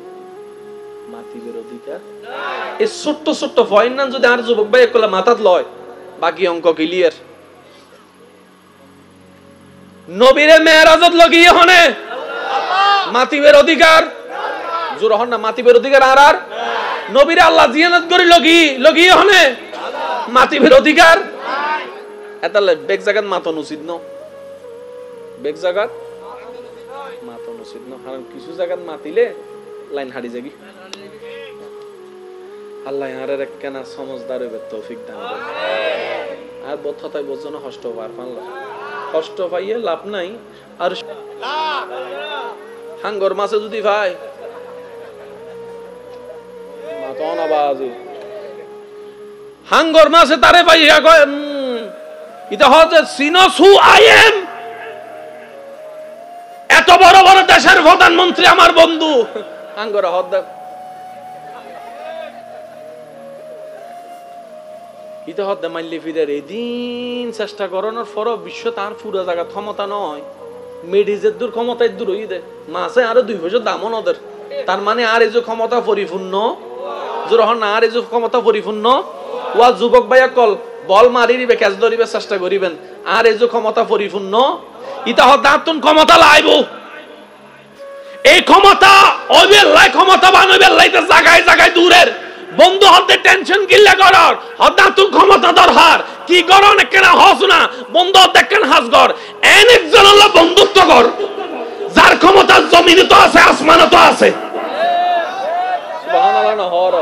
মাতিবের অধিকার এই ছোট্ট ছোট্ট পয়েন্ট না যদি আর যুবক ভাই একলা মাথাত লয় বাকি অঙ্ক ক্লিয়ার নবীরে মেরাজত লগিয়ে হনে মাতিবের অধিকার জোর হন না মাতিবের অধিকার আর নবীরে আল্লাহ জিয়ারত করি লগিয়ে হনে মাতিবের অধিকার এতালে বেক জায়গাত মাতন উচিত ন বেক জায়গাত মাতন উচিত ন কারণ কিছু জায়গাত মাতিলে লাইন হারি যাবি আল্লাহ ইয়ারের একখানা সমজদার হইবে তৌফিক দান করে আর বথতায় বোঝনো কষ্ট পার পারলা কষ্ট পাইয়ে লাভ নাই আর হাঙ্গর মাছে যদি ভাই মাতন আবাজি হাঙ্গর মাছে তারে পাইয়া কয় এটা হচ্ছে সিনোস হু আই এম এত বড় বড় দেশের প্রধানমন্ত্রী আমার বন্ধু হাঙ্গর হদ ইতে হদ্দা মাইলে ফিরের এদিন চেষ্টা করানোর পর বিশ্ব তার পুরো জায়গা ক্ষমতা নয় মেডিজের দূর ক্ষমতায় দূর হয়ে দেয় মাসে আরো 2 পয়সা দামও নদের তার মানে আর এই যে ক্ষমতা পরিপূর্ণ যখন আর এই যে ক্ষমতা পরিপূর্ণ ওয়া যুবক ভাইয়া কল বল মারিবে ক্যাচ ধরিবে চেষ্টা করিবেন আর এই যে ক্ষমতা পরিপূর্ণ ইতা হদ্দা তুন ক্ষমতা লাইব এই ক্ষমতা ওইবে লাই ক্ষমতা বানাইবে লাইতে জায়গায় জায়গায় দূরের বন্ধু হতে টেনশন কিল্লা করার হদা তুই ক্ষমতা দরকার কি করো না কেন হস না বন্ধু দেখেন হাস কর একজন আল্লাহ বন্ধুত্ব কর যার ক্ষমতা জমিনে তো আছে আসমানে তো আছে সুবহানাল্লাহ না হর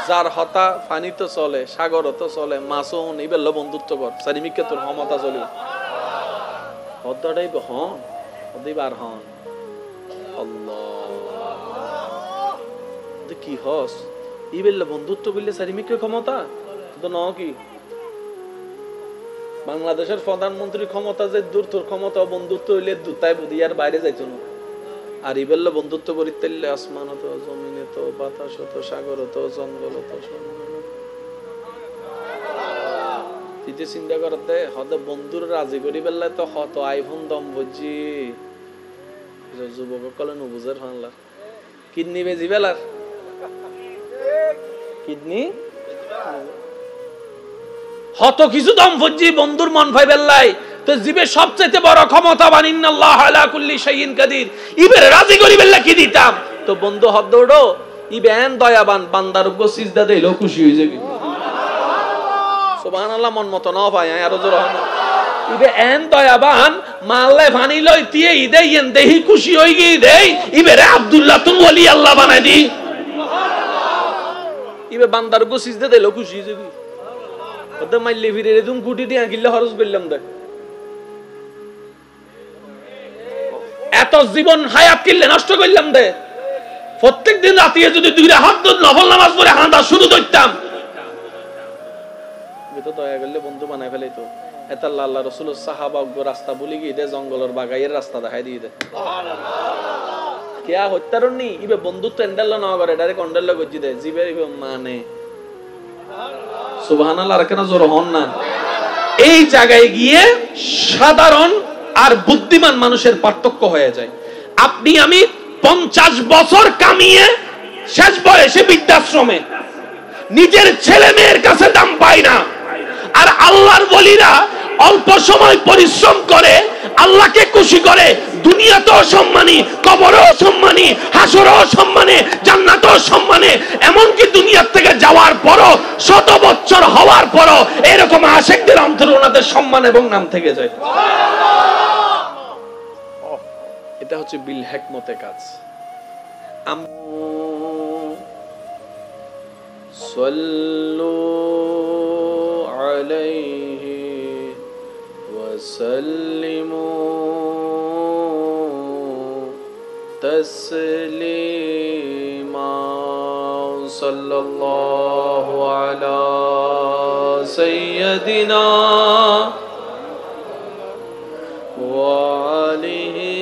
যার হতা পানি তো চলে সাগর তো চলে মাছও নিবে বন্ধুত্ব কর সারিমিকে তোর ক্ষমতা চলে হদাটাই হন হদিবার হন আল্লাহ কি হস ইবেল্লা বন্ধুত্ব করলে সারিমিকে ক্ষমতা তো ন কি বাংলাদেশের প্রধানমন্ত্রীর ক্ষমতা যে দূর তোর ক্ষমতা বন্ধুত্ব হইলে দুটাই বুদিয়ার বাইরে যাইতো না আর ইবেল্লা বন্ধুত্ব করিতে আসমান তো জমিনে তো বাতাস তো সাগর তো জঙ্গল তো তিতে চিন্তা করতে হদ বন্ধুর রাজি করি বেললে তো হত আইফোন দম বুঝি যুবক কলে নবুজের হানলা কিডনি বেজি বেলার কিডনি হত কিছু দম্পতি বন্ধুর মন ভাই বেল্লাই তো জীবে সবচেয়ে বড় ক্ষমতাবান ইন্নাল্লাহু আলা কুল্লি শাইইন কাদির ইবে রাজি করি বেল্লা কি দিতাম তো বন্ধু হদ দৌড়ো ইবেন দয়াবান বান্দার উপর সিজদা দেইলো খুশি হয়ে যাবে সুবহানাল্লাহ মন মত না পায় আর জোর হন ইবে এন দয়াবান মাল্লে ফানি লই তিয়ে ইদে ইন দেহি খুশি হই গই দেই ইবে রে আব্দুল্লাহ তুম ওলি আল্লাহ বানাই দি ইবে বান্দার গো সিজদা দেলো খুশি যাবি ওদা মাইলে ফিরে রে তুমি গুটি দিয়া গিল্লা খরচ করলাম দে এত জীবন হায়াত কিল্লে নষ্ট করলাম দে প্রত্যেকদিন রাতে যদি 2 রাকাত নফল নামাজ পড়ে হাঁদা শুরু করতাম তো দয়া করলে বন্ধু বানাই ফেলে তো এত আল্লাহ রাসূল সাহাবা গো রাস্তা বলি গিয়ে দে জঙ্গলের বাগাইয়ের রাস্তা দেখাই দিয়ে দে সুবহানাল্লাহ কিয়া হত্যারনি ইবে বন্ধুত্ব এন্ডাল না করে ডাইরেক্ট অন্ডাল গজি দে জিবে মানে সুবহানাল্লাহ আর কেন জোর হন না এই জায়গায় গিয়ে সাধারণ আর বুদ্ধিমান মানুষের পার্থক্য হয়ে যায় আপনি আমি 50 বছর কামিয়ে শেষ বয়সে বৃদ্ধাশ্রমে নিজের ছেলে মেয়ের কাছে দাম পায় না আর আল্লাহর ওলিরা অল্প সময় পরিশ্রম করে আল্লাহকে খুশি করে দুনিয়াতেও সম্মানী কবরেও সম্মানী হাসরেও সম্মানে জান্নাতেও সম্মানে এমনকি দুনিয়া থেকে যাওয়ার পরও 100 বছর হওয়ার পরও এরকম আশিকদের অন্তরে ওনাদের সম্মান এবং নাম থেকে যায় এটা হচ্ছে বিল হিকমতে কাজ সাল্লু আলাইহি ওয়া সাল্লিমু তাসলিমা সাল্লাল্লাহু আলা সাইয়্যিদিনা ওয়া আলিহি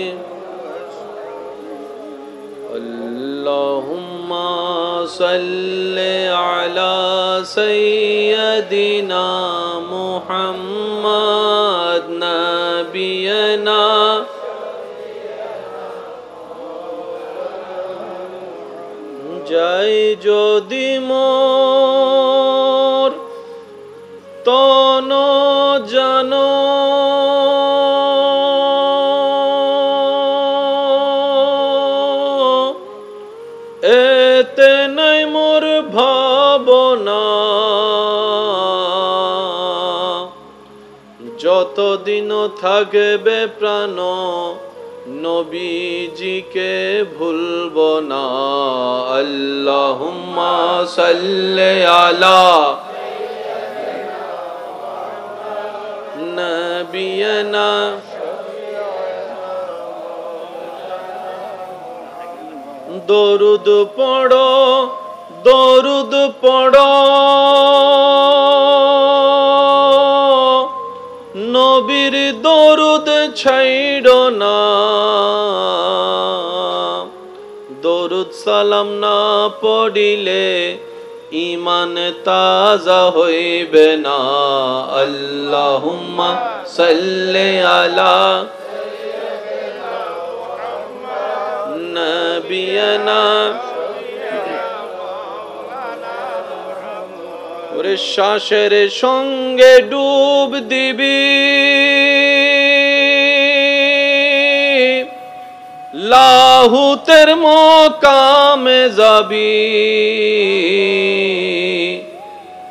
আল্লাহুম্মা সাল্লি আলা সাইয়্যিদিনা মুহাম্মাদ যাই যদি মোর তন জানো এতে নাই মোর ভাবনা যতদিন থাকবে প্রাণ নবীজিকে ভুলব না আল্লাহুম্মা সাল্লি আলা নবিয়না দরুদ পড়ো নবীর দরুদ ছাইড়ো না দরুদ সালাম না পড়িলে ঈমান তাজা হইবে না আল্লাহুম্মা সাল্লি আলা নবিয়না ওরে শ্বাসের সঙ্গে ডুব দিবি লাহুতের মকামে যাবি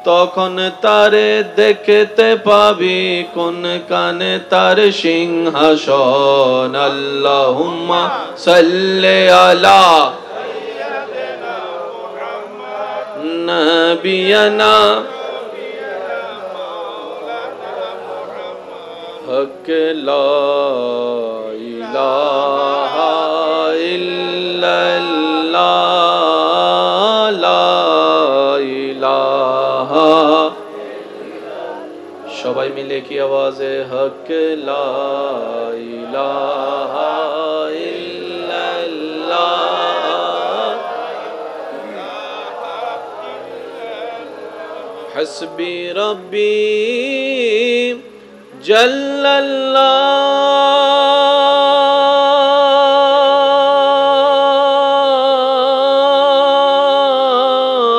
তখন তারে দেখতে পাবি কোন কানে তার সিংহাসন আল্লাহুম্মা সাল্লি আলা নবিয়না হক লা ইলাহা ইল্লাল্লাহ লা ইলাহা সবাই মিলে কি আওয়াজে হক লা ইলাহা ইল্লাল্লাহ حسبي ربي جل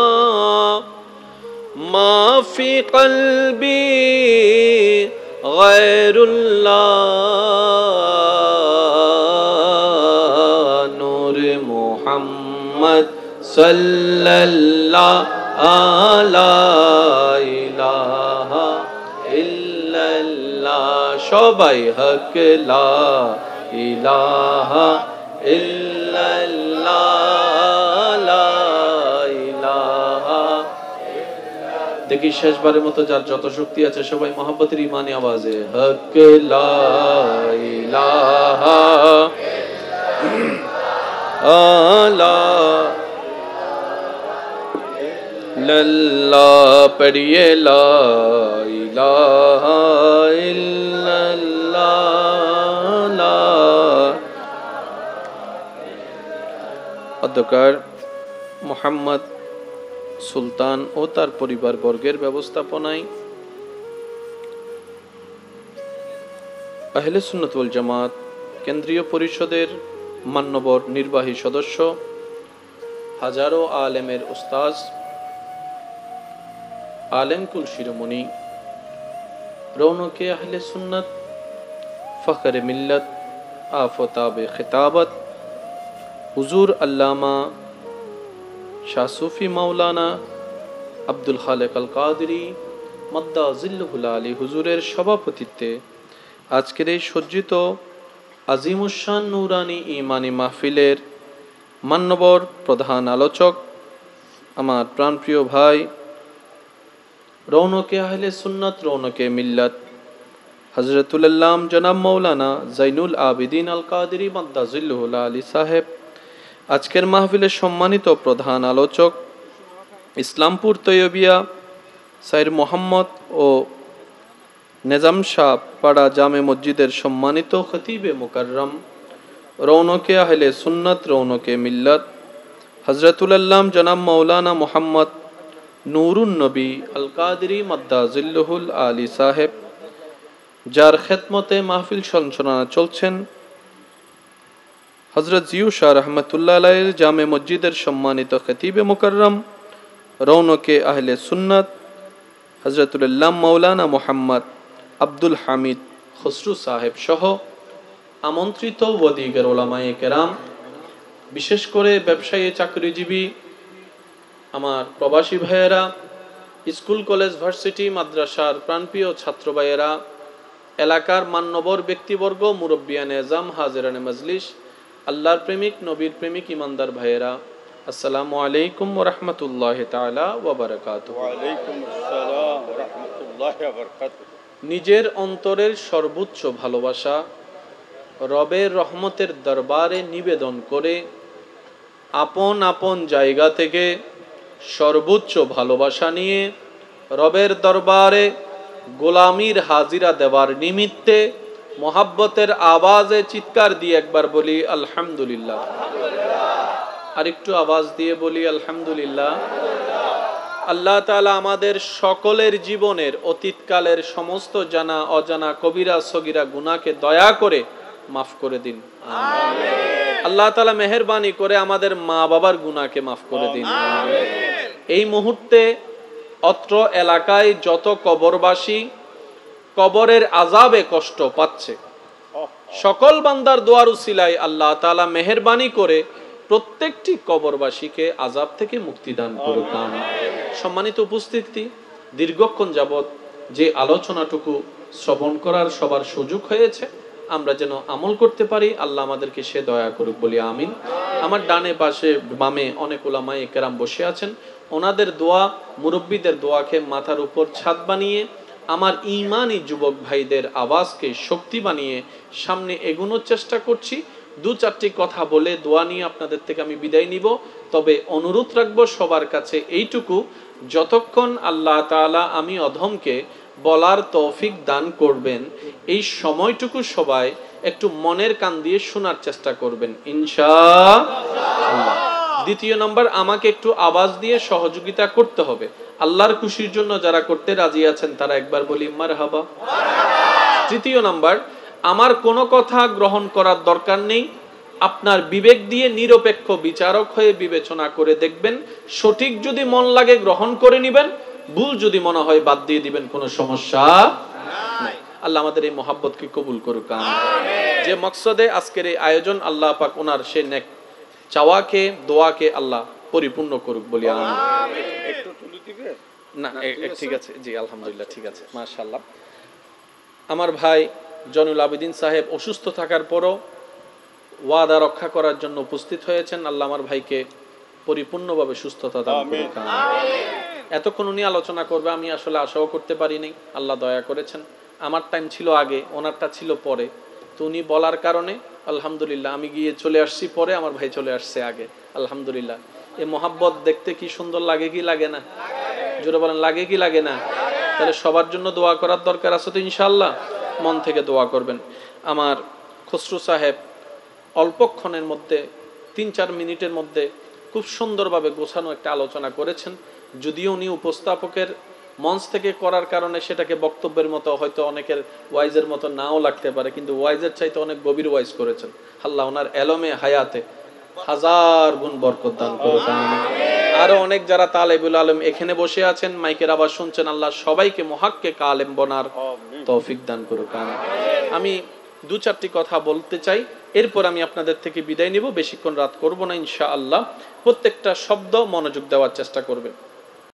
الله ما في قلبي غير الله نور محمد صلى الله লা ইলাহা ইল্লাল্লাহ সবাই হক লা ইলাহা ইল্লাল্লাহ লা ইলাহা দেখি শেষবারের মতো যার যত শক্তি আছে সবাই মহব্বতের ঈমানি আওয়াজে হক লা ইলাহা ইল্লাল্লাহ लल्ला पढ़िए ला इलाहा इल्लल्लाह অধ্যকার মোহাম্মদ সুলতান ও তার পরিবার বর্গের ব্যবস্থাপনায় আহলে সুন্নাত ওয়াল জামাত কেন্দ্রীয় পরিষদের মান্যবর নির্বাহী সদস্য হাজারো আলেমের উস্তাদ আলেমকুল শিরোমণি রৌনকে আহলে সুন্নাত ফখরে মিল্লত আফতাবে খিতাবত হুজুর আল্লামা শাহ সুফি মাওলানা আব্দুল খালেক আল কাদরি মাদ্দা জিল্লুহুল আলী হুজুরের সভাপতিত্বে আজকের এই সজ্জিত আজিমুশান নূরানি ঈমানি মাহফিলের মান্যবর প্রধান আলোচক আমার প্রাণপ্রিয় ভাই রৌনকে আহলে সুন্নাত রৌনকে মিল্লাত হযরতুল আল্লাম জনাব মাওলানা জাইনুল আবিদিন আল কাদরি মাদ্দা জিল্লুহুল আলী সাহেব, আজকের মাহফিলের সম্মানিত প্রধান আলোচক ইসলামপুর তৈয়বিয়া সাইর মোহাম্মদ ও নিজাম শাহ পাড়া জামে মসজিদের সম্মানিত খতিবে মুকাররম রৌনকে আহলে সুন্নাত রৌনকে মিল্লাত হযরতুল আল্লাম জনাব মাওলানা মোহাম্মদ নুরুন নবী আল কাদরি মাদ্দা জিল্লুহুল আলী সাহেব, যার খেদমতে মাহফিল সঞ্চালনা চলছেন হযরত জিউ শাহ রহমতুল্লাহ আলাইহির জামে মসজিদের সম্মানিত খতিবে মুকাররম, রৌনকে আহলে সুন্নাত হযরতুল আল্লামা মাওলানা মুহাম্মদ আব্দুল হামিদ খসরু সাহেব সহ আমন্ত্রিত ওয়াদিগের উলামায়ে কেরাম, বিশেষ করে ব্যবসায়ী চাকরিজীবী আমার প্রবাসী ভাইয়েরা, স্কুল কলেজ ভার্সিটি মাদ্রাসার প্রাণপ্রিয় ছাত্র ভাইয়েরা, এলাকার মান্যবর ব্যক্তিবর্গ, মুরব্বিয়ানে এজাম, হাজিরানে মজলিস, আল্লাহর প্রেমিক, নবীর প্রেমিক ইমানদার ভাইয়েরা, আসসালামু আলাইকুম ওয়া রাহমাতুল্লাহি তাআলা ওয়া বারাকাতুহু। ওয়া আলাইকুম আসসালাম ওয়া রাহমাতুল্লাহি ওয়া বারাকাতুহু। নিজের অন্তরের সর্বোচ্চ ভালোবাসা রবের রহমতের দরবারে নিবেদন করে আপন আপন জায়গা থেকে সর্বোচ্চ ভালোবাসা নিয়ে রবের দরবারে গোলামির হাজিরা দেওয়ার নিমিত্তে মোহাব্বতের আওয়াজে চিৎকার দিয়ে একবার বলি আলহামদুলিল্লাহ। আর একটু আওয়াজ দিয়ে বলি আলহামদুলিল্লাহ। আল্লাহ তাআলা আমাদের সকলের জীবনের অতীতকালের সমস্ত জানা অজানা কবিরা সগীরা গুনাহকে দয়া করে মাফ করে দিন। আল্লাহ তাআলা মেহেরবানি করে আমাদের মা বাবার গুনাহকে মাফ করে দিন। এই মুহূর্তে অত্র এলাকায় যত কবরবাসী কবরের আযাবে কষ্ট পাচ্ছে, সকল বান্দার দোয়ার উসিলায় আল্লাহ তাআলা মেহেরবানি করে প্রত্যেকটি কবরবাসীকে আযাব থেকে মুক্তি দান করুন। সম্মানিত উপস্থিতি, দীর্ঘক্ষণ যাবত যে আলোচনাটুকু শ্রবণ করার সবার সুযোগ হয়েছে, আমরা যেন আমল করতে পারি, আল্লাহ আমাদেরকে সে দয়া করুক বলি আমিন। আমার ডানে পাশে বামে অনেক উলামায়ে কেরাম বসে আছেন, ওনাদের দোয়া, মুরব্বীদের দোয়াকে মাথার উপর ছাদ বানিয়ে আমার ঈমানি যুবক ভাইদের আওয়াজকে শক্তি বানিয়ে সামনে এগোনোর চেষ্টা করছি। দু চারটি কথা বলে দোয়া নিয়ে আপনাদের থেকে আমি বিদায় নিব। তবে অনুরোধ রাখবো সবার কাছে এইটুকু, যতক্ষণ আল্লাহ তাআলা আমি অধমকে বলার তৌফিক দান করবেন, এই সময়টুকু সবাই একটু মনের কান দিয়ে শোনার চেষ্টা করবেন ইনশাআল্লাহ। দ্বিতীয় নম্বর, আমাকে একটু আওয়াজ দিয়ে সহযোগিতা করতে হবে। আল্লাহর খুশির জন্য যারা করতে রাজি আছেন তারা একবার বলি মারহাবা। তৃতীয় নম্বর, আমার কোনো কথা গ্রহণ করার দরকার নেই, আপনার বিবেক দিয়ে নিরপেক্ষ বিচারক হয়ে বিবেচনা করে দেখবেন, সঠিক যদি মন লাগে গ্রহণ করে নেবেন, ভুল যদি মনে হয় বাদ দিয়ে দিবেন, কোনো সমস্যা নাই। আল্লাহ আমাদের এই মহাব্বতকে কবুল করুক আমিন। যে মকসদে আজকের এই আয়োজন, আল্লাহ পাক ওনার সে নেক চাওয়াকে দোয়াকে আল্লাহ পরিপূর্ণ করুক বলি আমিন। একটু তুলে দিবে না ঠিক আছে, জি আলহামদুলিল্লাহ, ঠিক আছে, মাশাআল্লাহ। আমার ভাই জয়নুল আবেদিন সাহেব অসুস্থ থাকার পরও ওয়াদা রক্ষা করার জন্য উপস্থিত হয়েছেন। আল্লাহ আমার ভাইকে পরিপূর্ণভাবে সুস্থতা দান করুক আমিন। এতক্ষণ উনি আলোচনা করবে আমি আসলে আশাও করতে পারিনি, আল্লাহ দয়া করেছেন। আমার টাইম ছিল আগে, ওনারটা ছিল পরে, তো উনি বলার কারণে আলহামদুলিল্লাহ আমি গিয়ে চলে আসছি পরে, আমার ভাই চলে আসছে আগে। আলহামদুলিল্লাহ। এই মোহাব্বত দেখতে কি সুন্দর লাগে কি লাগে না? জোরে বলেন, লাগে কি লাগে না? তাহলে সবার জন্য দোয়া করার দরকার আছে তো ইনশাআল্লাহ। মন থেকে দোয়া করবেন। আমার খসরু সাহেব অল্পক্ষণের মধ্যে ৩-৪ মিনিটের মধ্যে খুব সুন্দরভাবে গোছানো একটা আলোচনা করেছেন। যদিও উনি উপস্থাপকের মঞ্চ থেকে করার কারণে সেটাকে বক্তব্যের মতো হয়তো অনেকের ওয়াইজের মতো নাও লাগতে পারে, কিন্তু ওয়াইজের চাইতে অনেক গভীর ওয়াইজ করেছেন। আল্লাহ ওনার এলমে হায়াতে হাজার গুণ বরকত দান করুক আমিন। আরো অনেক যারা তালেবুল আলেম এখানে বসে আছেন, মাইকের আওয়াজ শুনছেন, আল্লাহ সবাইকে মুহাক্কিক আলেম বনার তৌফিক দান করুক আমিন। আমি দু চারটি কথা বলতে চাই, এরপর আমি আপনাদের থেকে বিদায় নিব। বেশিক্ষণ রাত করব না ইনশাআল্লাহ। প্রত্যেকটা শব্দ মনোযোগ দেওয়ার চেষ্টা করবেন।